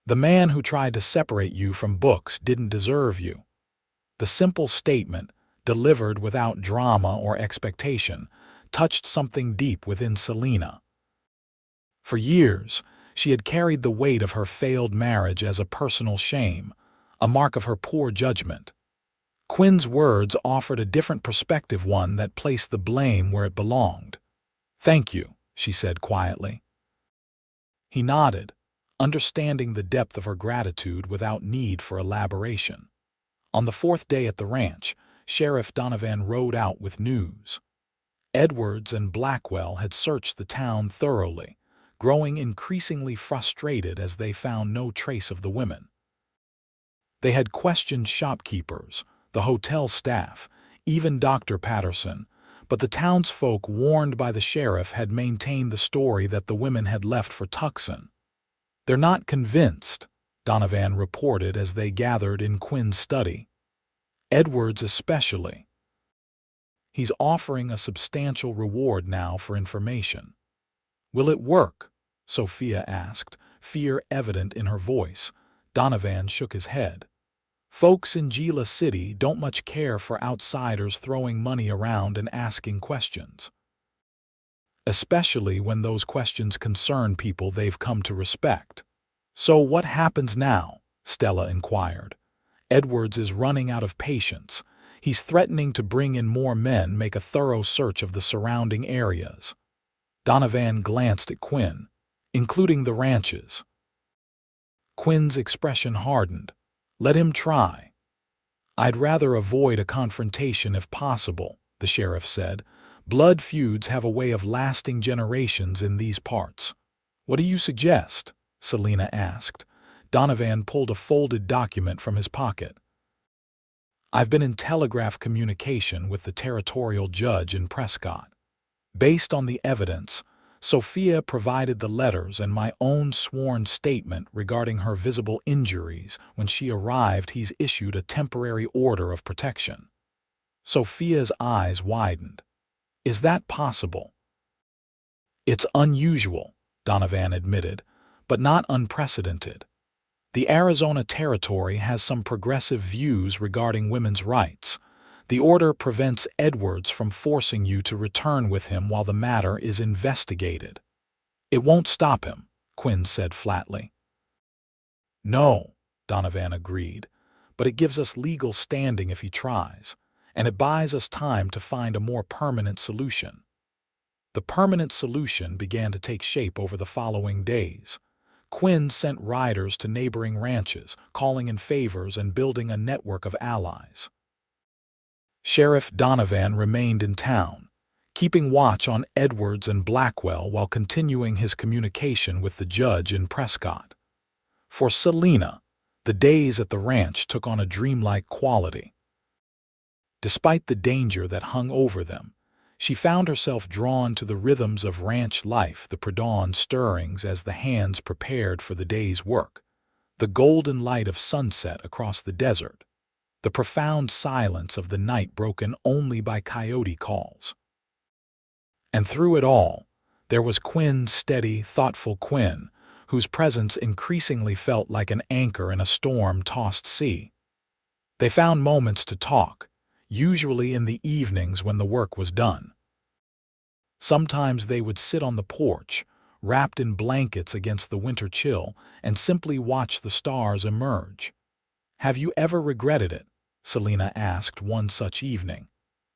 "The man who tried to separate you from books didn't deserve you." The simple statement, delivered without drama or expectation, touched something deep within Selena. For years, she had carried the weight of her failed marriage as a personal shame, a mark of her poor judgment. Quinn's words offered a different perspective, one that placed the blame where it belonged. "Thank you," she said quietly. He nodded, understanding the depth of her gratitude without need for elaboration. On the 4th day at the ranch, Sheriff Donovan rode out with news. Edwards and Blackwell had searched the town thoroughly, growing increasingly frustrated as they found no trace of the women. They had questioned shopkeepers, the hotel staff, even Dr. Patterson, but the townsfolk, warned by the sheriff, had maintained the story that the women had left for Tucson. "They're not convinced," Donovan reported as they gathered in Quinn's study. "Edwards especially. He's offering a substantial reward now for information." "Will it work?" Sophia asked, fear evident in her voice. Donovan shook his head. "Folks in Gila City don't much care for outsiders throwing money around and asking questions. Especially when those questions concern people they've come to respect." "So what happens now?" Stella inquired. "Edwards is running out of patience. He's threatening to bring in more men, make a thorough search of the surrounding areas." Donovan glanced at Quinn, "Including the ranches." Quinn's expression hardened. "Let him try." "I'd rather avoid a confrontation if possible," the sheriff said. "Blood feuds have a way of lasting generations in these parts." "What do you suggest?" Selena asked. Donovan pulled a folded document from his pocket. "I've been in telegraph communication with the territorial judge in Prescott. Based on the evidence, Sophia provided the letters and my own sworn statement regarding her visible injuries. When she arrived, he's issued a temporary order of protection." Sophia's eyes widened. "Is that possible?" "It's unusual," Donovan admitted, "but not unprecedented. The Arizona Territory has some progressive views regarding women's rights. The order prevents Edwards from forcing you to return with him while the matter is investigated." "It won't stop him," Quinn said flatly. "No," Donovan agreed, "but it gives us legal standing if he tries, and it buys us time to find a more permanent solution." The permanent solution began to take shape over the following days. Quinn sent riders to neighboring ranches, calling in favors and building a network of allies. Sheriff Donovan remained in town, keeping watch on Edwards and Blackwell while continuing his communication with the judge in Prescott. For Selena, the days at the ranch took on a dreamlike quality. Despite the danger that hung over them, she found herself drawn to the rhythms of ranch life, the pre-dawn stirrings as the hands prepared for the day's work, the golden light of sunset across the desert, the profound silence of the night broken only by coyote calls. And through it all, there was Quinn, steady, thoughtful Quinn, whose presence increasingly felt like an anchor in a storm-tossed sea. They found moments to talk, usually in the evenings when the work was done. Sometimes they would sit on the porch, wrapped in blankets against the winter chill, and simply watch the stars emerge. "Have you ever regretted it?" Selena asked one such evening.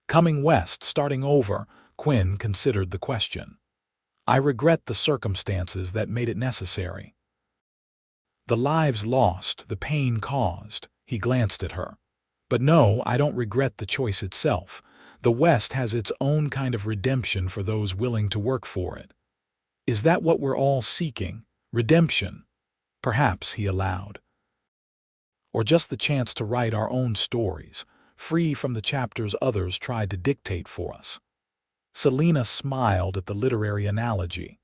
Coming west, starting over, Quinn considered the question. "I regret the circumstances that made it necessary. The lives lost, the pain caused." He glanced at her. "But no, I don't regret the choice itself. The West has its own kind of redemption for those willing to work for it." "Is that what we're all seeking? Redemption?" "Perhaps," he allowed. "Or just the chance to write our own stories, free from the chapters others tried to dictate for us." Selena smiled at the literary analogy.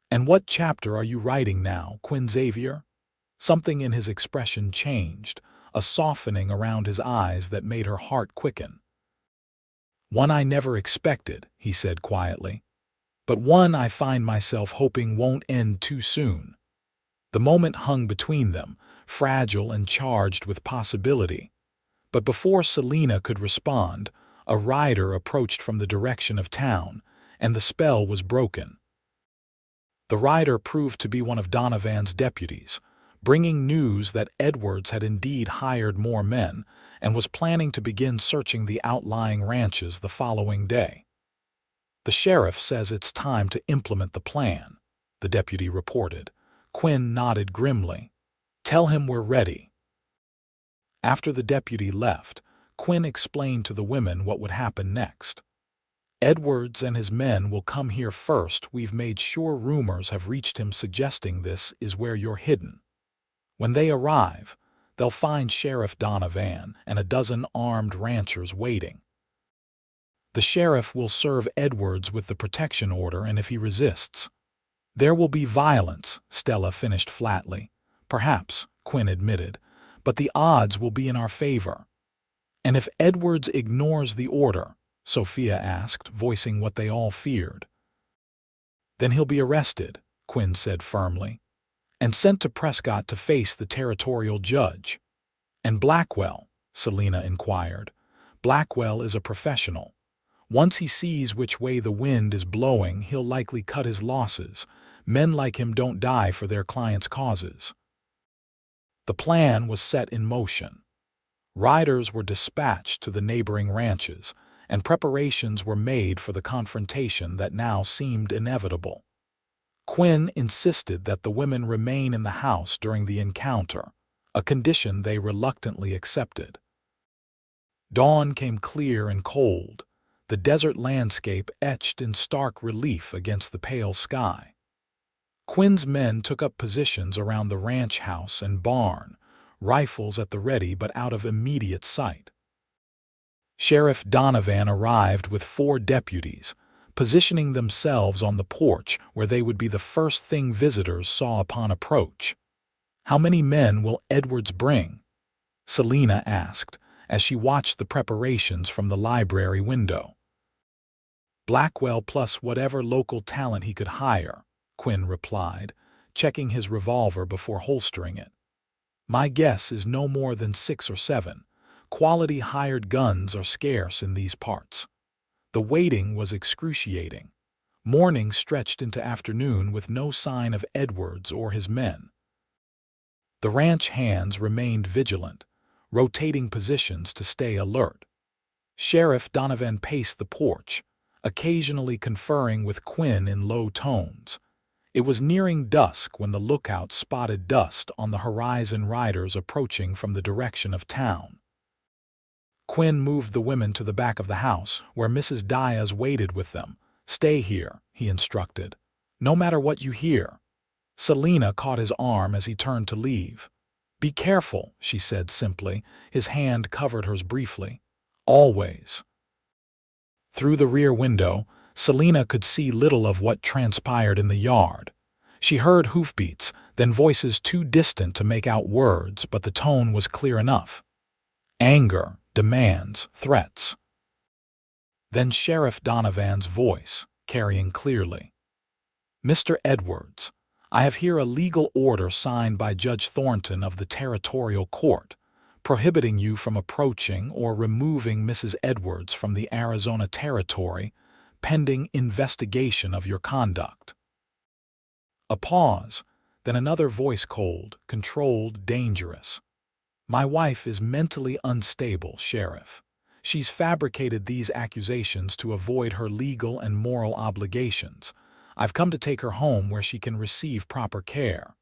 "And what chapter are you writing now, Quinn Xavier?" Something in his expression changed, a softening around his eyes that made her heart quicken. "One I never expected," he said quietly, "but one I find myself hoping won't end too soon." The moment hung between them, fragile and charged with possibility. But before Selena could respond, a rider approached from the direction of town, and the spell was broken. The rider proved to be one of Donovan's deputies, bringing news that Edwards had indeed hired more men and was planning to begin searching the outlying ranches the following day. "The sheriff says it's time to implement the plan," the deputy reported. Quinn nodded grimly. "Tell him we're ready." After the deputy left, Quinn explained to the women what would happen next. "Edwards and his men will come here first. We've made sure rumors have reached him suggesting this is where you're hidden. When they arrive, they'll find Sheriff Donovan and a dozen armed ranchers waiting. The sheriff will serve Edwards with the protection order, and if he resists, there will be violence," Stella finished flatly. "Perhaps," Quinn admitted, "but the odds will be in our favor." "And if Edwards ignores the order?" Sophia asked, voicing what they all feared. "Then he'll be arrested," Quinn said firmly, "and sent to Prescott to face the territorial judge." "And Blackwell?" Selena inquired. "Blackwell is a professional. Once he sees which way the wind is blowing, he'll likely cut his losses. Men like him don't die for their clients' causes." The plan was set in motion. Riders were dispatched to the neighboring ranches, and preparations were made for the confrontation that now seemed inevitable. Quinn insisted that the women remain in the house during the encounter, a condition they reluctantly accepted. Dawn came clear and cold, the desert landscape etched in stark relief against the pale sky. Quinn's men took up positions around the ranch house and barn, rifles at the ready but out of immediate sight. Sheriff Donovan arrived with 4 deputies, positioning themselves on the porch where they would be the first thing visitors saw upon approach. "How many men will Edwards bring?" Selena asked as she watched the preparations from the library window. "Blackwell plus whatever local talent he could hire," Quinn replied, checking his revolver before holstering it. "My guess is no more than 6 or 7. Quality hired guns are scarce in these parts." The waiting was excruciating. Morning stretched into afternoon with no sign of Edwards or his men. The ranch hands remained vigilant, rotating positions to stay alert. Sheriff Donovan paced the porch, occasionally conferring with Quinn in low tones. It was nearing dusk when the lookout spotted dust on the horizon, riders approaching from the direction of town. Quinn moved the women to the back of the house, where Mrs. Diaz waited with them. "Stay here," he instructed. "No matter what you hear." Selena caught his arm as he turned to leave. "Be careful," she said simply. His hand covered hers briefly. "Always." Through the rear window, Selena could see little of what transpired in the yard. She heard hoofbeats, then voices too distant to make out words, but the tone was clear enough. Anger, demands, threats. Then Sheriff Donovan's voice, carrying clearly. "Mr. Edwards, I have here a legal order signed by Judge Thornton of the Territorial Court, prohibiting you from approaching or removing Mrs. Edwards from the Arizona Territory, pending investigation of your conduct." A pause, then another voice, cold, controlled, dangerous. "My wife is mentally unstable, Sheriff. She's fabricated these accusations to avoid her legal and moral obligations. I've come to take her home where she can receive proper care."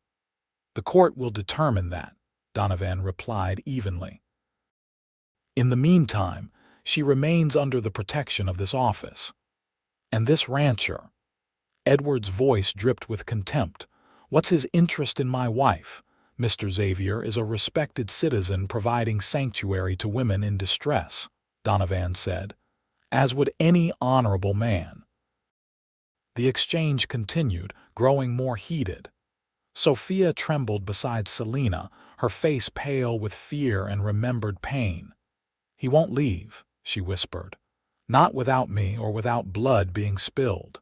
"The court will determine that," Donovan replied evenly. "In the meantime, she remains under the protection of this office. And this rancher." Edward's voice dripped with contempt. "What's his interest in my wife? Mr. Xavier is a respected citizen providing sanctuary to women in distress," Donovan said, "as would any honorable man." The exchange continued, growing more heated. Sophia trembled beside Selena, her face pale with fear and remembered pain. "He won't leave," she whispered. "Not without me or without blood being spilled."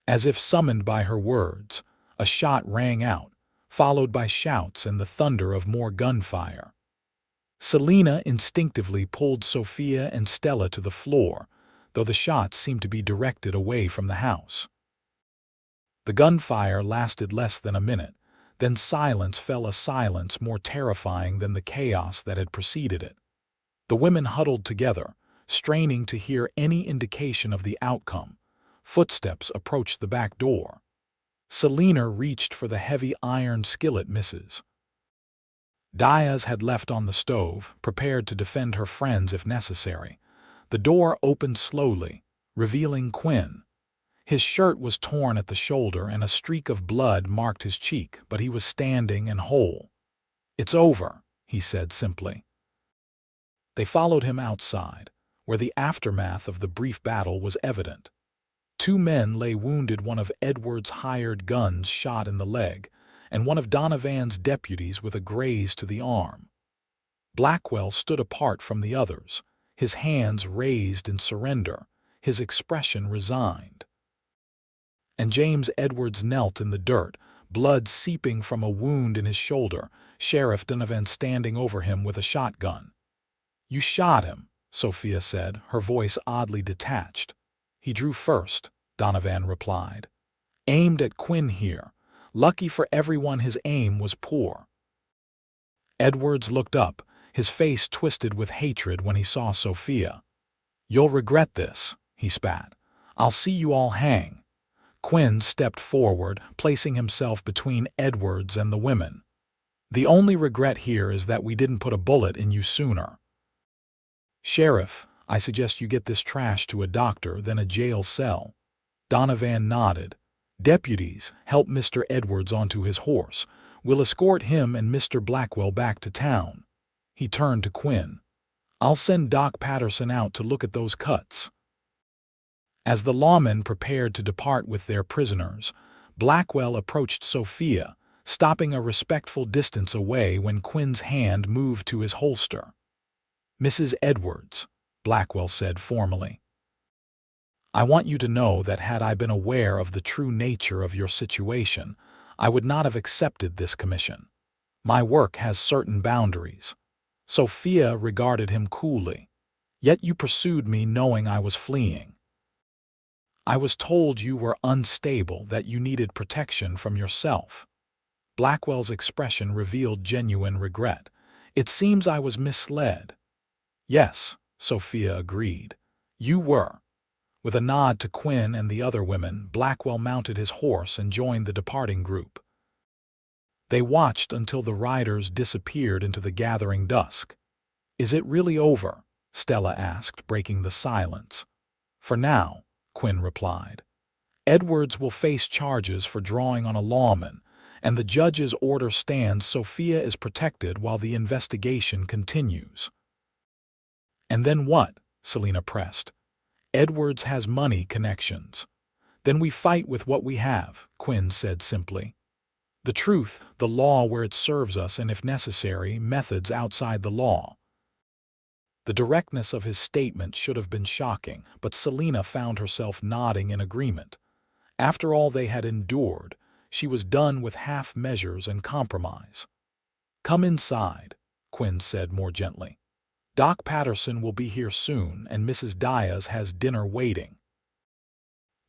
As if summoned by her words, a shot rang out, followed by shouts and the thunder of more gunfire. Selena instinctively pulled Sophia and Stella to the floor, though the shots seemed to be directed away from the house. The gunfire lasted less than a minute, then silence fell, a silence more terrifying than the chaos that had preceded it. The women huddled together, straining to hear any indication of the outcome. Footsteps approached the back door. Selena reached for the heavy iron skillet. Mrs. Diaz had left on the stove, prepared to defend her friends if necessary. The door opened slowly, revealing Quinn. His shirt was torn at the shoulder and a streak of blood marked his cheek, but he was standing and whole. "It's over," he said simply. They followed him outside, where the aftermath of the brief battle was evident. 2 men lay wounded, one of Edwards' hired guns shot in the leg, and one of Donovan's deputies with a graze to the arm. Blackwell stood apart from the others, his hands raised in surrender, his expression resigned. And James Edwards knelt in the dirt, blood seeping from a wound in his shoulder, Sheriff Donovan standing over him with a shotgun. "You shot him," Sophia said, her voice oddly detached. "He drew first," Donovan replied. "Aimed at Quinn here. Lucky for everyone his aim was poor." Edwards looked up, his face twisted with hatred when he saw Sophia. "You'll regret this," he spat. "I'll see you all hang." Quinn stepped forward, placing himself between Edwards and the women. "The only regret here is that we didn't put a bullet in you sooner. Sheriff, I suggest you get this trash to a doctor, then a jail cell." Donovan nodded. "Deputies, help Mr. Edwards onto his horse. We'll escort him and Mr. Blackwell back to town." He turned to Quinn. "I'll send Doc Patterson out to look at those cuts." As the lawmen prepared to depart with their prisoners, Blackwell approached Sophia, stopping a respectful distance away when Quinn's hand moved to his holster. "Mrs. Edwards," Blackwell said formally, "I want you to know that had I been aware of the true nature of your situation, I would not have accepted this commission. My work has certain boundaries." Sophia regarded him coolly. "Yet you pursued me knowing I was fleeing." "I was told you were unstable, that you needed protection from yourself." Blackwell's expression revealed genuine regret. "It seems I was misled." "Yes," Sophia agreed. "You were. With a nod to Quinn and the other women, Blackwell mounted his horse and joined the departing group. They watched until the riders disappeared into the gathering dusk. "Is it really over?" Stella asked, breaking the silence. "For now," Quinn replied. "Edwards will face charges for drawing on a lawman, and the judge's order stands. Sophia is protected while the investigation continues." "And then what?" Selina pressed. "Edwards has money connections." "Then we fight with what we have," Quinn said simply. "The truth, the law where it serves us, and if necessary, methods outside the law." The directness of his statement should have been shocking, but Selina found herself nodding in agreement. After all they had endured, she was done with half measures and compromise. "Come inside," Quinn said more gently. "Doc Patterson will be here soon, and Mrs. Diaz has dinner waiting."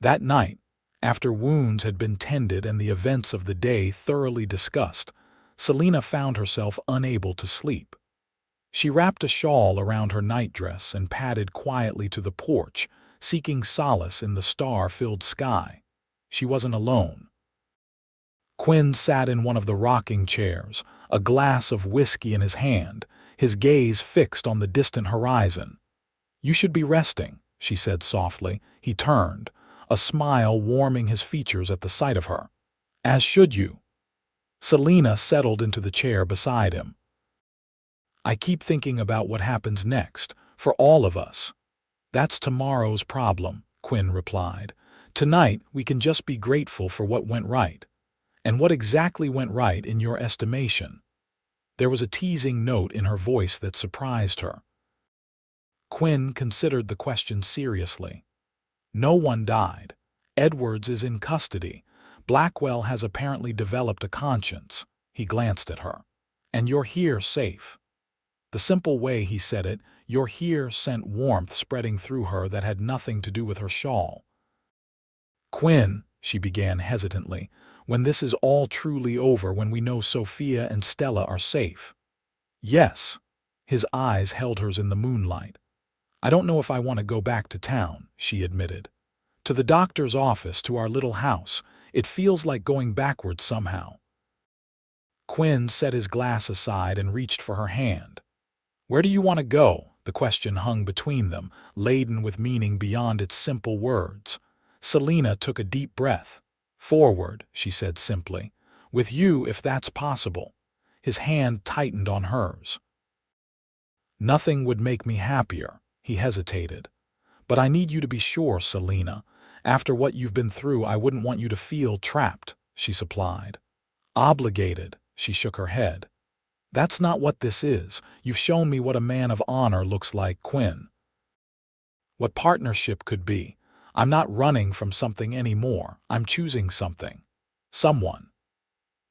That night, after wounds had been tended and the events of the day thoroughly discussed, Selina found herself unable to sleep. She wrapped a shawl around her nightdress and padded quietly to the porch, seeking solace in the star-filled sky. She wasn't alone. Quinn sat in one of the rocking chairs, a glass of whiskey in his hand, his gaze fixed on the distant horizon. "You should be resting," she said softly. He turned, a smile warming his features at the sight of her. "As should you." Selina settled into the chair beside him. "I keep thinking about what happens next, for all of us." "That's tomorrow's problem," Quinn replied. "Tonight we can just be grateful for what went right." "And what exactly went right in your estimation?" There was a teasing note in her voice that surprised her. Quinn considered the question seriously. "No one died. Edwards is in custody. Blackwell has apparently developed a conscience." He glanced at her. "And you're here safe." The simple way he said it, "you're here," sent warmth spreading through her that had nothing to do with her shawl. "Quinn," she began hesitantly, "when this is all truly over, when we know Sophia and Stella are safe." "Yes." His eyes held hers in the moonlight. "I don't know if I want to go back to town," she admitted. "To the doctor's office, to our little house. It feels like going backwards somehow." Quinn set his glass aside and reached for her hand. "Where do you want to go?" The question hung between them, laden with meaning beyond its simple words. Selina took a deep breath. "Forward," she said simply. "With you, if that's possible." His hand tightened on hers. "Nothing would make me happier," he hesitated. "But I need you to be sure, Selina. After what you've been through, I wouldn't want you to feel trapped," she supplied. "Obligated," she shook her head. "That's not what this is. You've shown me what a man of honor looks like, Quinn. What partnership could be. I'm not running from something anymore. I'm choosing something. Someone."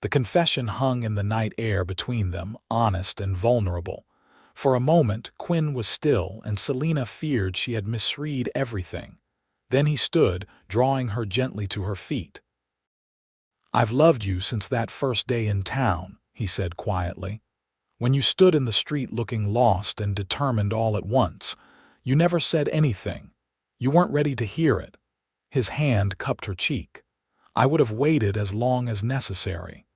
The confession hung in the night air between them, honest and vulnerable. For a moment, Quinn was still, and Selina feared she had misread everything. Then he stood, drawing her gently to her feet. "I've loved you since that first day in town," he said quietly. "When you stood in the street looking lost and determined all at once, you never said anything. You weren't ready to hear it." His hand cupped her cheek. "I would have waited as long as necessary."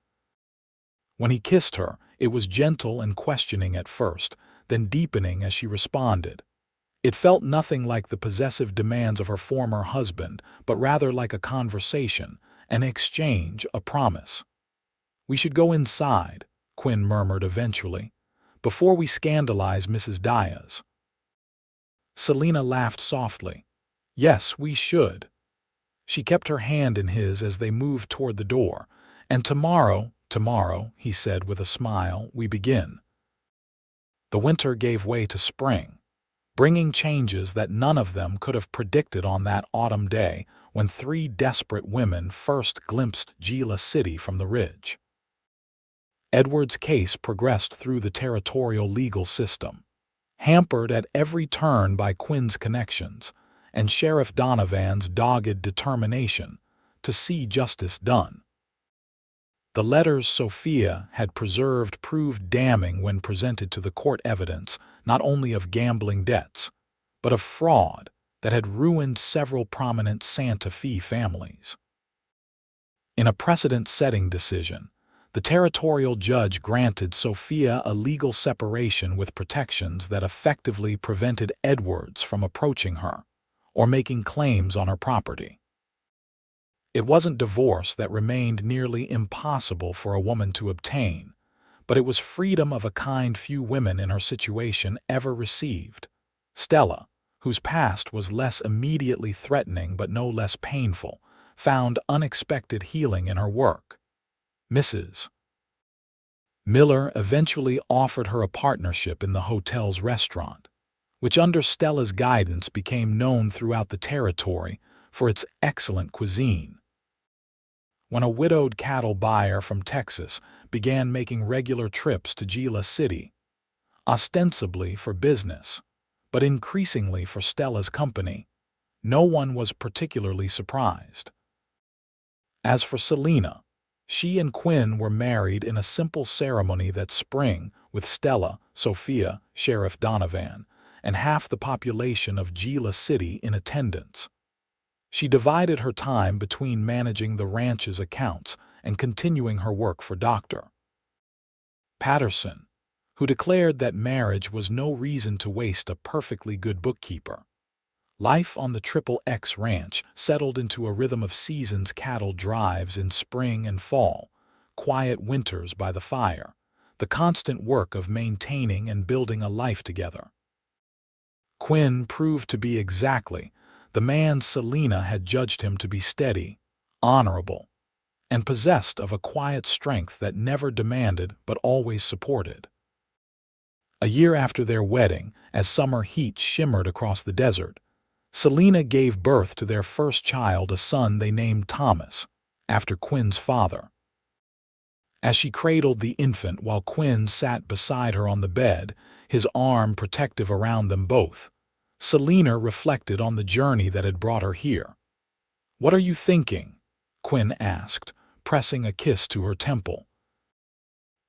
When he kissed her, it was gentle and questioning at first, then deepening as she responded. It felt nothing like the possessive demands of her former husband, but rather like a conversation, an exchange, a promise. "We should go inside," Quinn murmured eventually, "before we scandalize Mrs. Diaz." Selina laughed softly. "Yes, we should." She kept her hand in his as they moved toward the door. "And tomorrow," he said with a smile, "we begin." The winter gave way to spring, bringing changes that none of them could have predicted on that autumn day when three desperate women first glimpsed Gila City from the ridge. Edward's case progressed through the territorial legal system, hampered at every turn by Quinn's connections and Sheriff Donovan's dogged determination to see justice done. The letters Sophia had preserved proved damning when presented to the court, evidence not only of gambling debts, but of fraud, that had ruined several prominent Santa Fe families. In a precedent-setting decision, the territorial judge granted Sophia a legal separation with protections that effectively prevented Edwards from approaching her or making claims on her property. It wasn't divorce that remained nearly impossible for a woman to obtain, but it was freedom of a kind few women in her situation ever received. Stella, whose past was less immediately threatening but no less painful, found unexpected healing in her work. Mrs. Miller eventually offered her a partnership in the hotel's restaurant, which under Stella's guidance became known throughout the territory for its excellent cuisine. When a widowed cattle buyer from Texas began making regular trips to Gila City, ostensibly for business, but increasingly for Stella's company, no one was particularly surprised. As for Selena, she and Quinn were married in a simple ceremony that spring, with Stella, Sophia, Sheriff Donovan, and half the population of Gila City in attendance. She divided her time between managing the ranch's accounts and continuing her work for Dr. Patterson, who declared that marriage was no reason to waste a perfectly good bookkeeper. Life on the XXX ranch settled into a rhythm of seasons: cattle drives in spring and fall, quiet winters by the fire, the constant work of maintaining and building a life together. Quinn proved to be exactly the man Selena had judged him to be: steady, honorable, and possessed of a quiet strength that never demanded but always supported. A year after their wedding, as summer heat shimmered across the desert, Selena gave birth to their first child, a son they named Thomas, after Quinn's father. As she cradled the infant while Quinn sat beside her on the bed, his arm protective around them both, Selena reflected on the journey that had brought her here. "What are you thinking?" Quinn asked, pressing a kiss to her temple.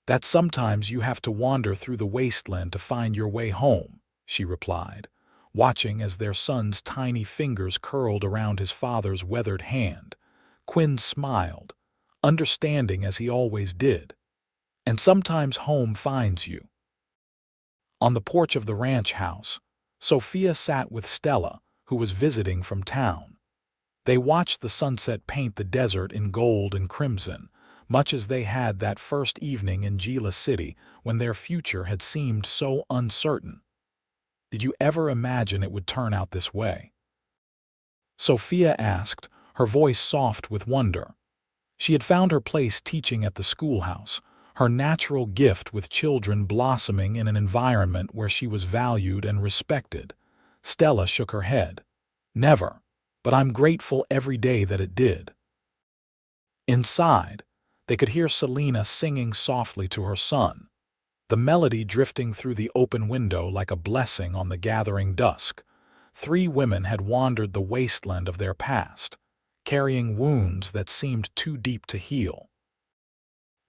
"That sometimes you have to wander through the wasteland to find your way home," she replied, watching as their son's tiny fingers curled around his father's weathered hand. Quinn smiled, understanding as he always did. "And sometimes home finds you." On the porch of the ranch house, Sophia sat with Stella, who was visiting from town. They watched the sunset paint the desert in gold and crimson, much as they had that first evening in Gila City when their future had seemed so uncertain. "Did you ever imagine it would turn out this way?" Sophia asked, her voice soft with wonder. She had found her place teaching at the schoolhouse, her natural gift with children blossoming in an environment where she was valued and respected. Stella shook her head. "Never, but I'm grateful every day that it did." Inside, they could hear Selena singing softly to her son, the melody drifting through the open window like a blessing on the gathering dusk. Three women had wandered the wasteland of their past, carrying wounds that seemed too deep to heal.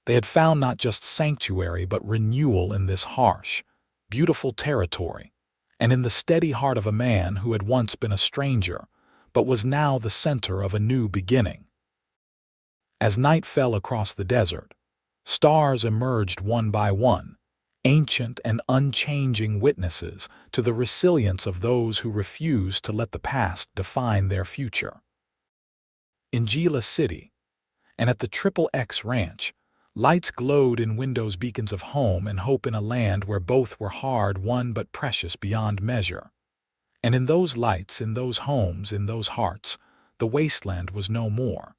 They had found not just sanctuary but renewal in this harsh, beautiful territory, and in the steady heart of a man who had once been a stranger, but was now the center of a new beginning. As night fell across the desert, stars emerged one by one, ancient and unchanging witnesses to the resilience of those who refuse to let the past define their future. In Gila City, and at the XXX ranch, lights glowed in windows, beacons of home and hope in a land where both were hard-won but precious beyond measure. And in those lights, in those homes, in those hearts, the wasteland was no more.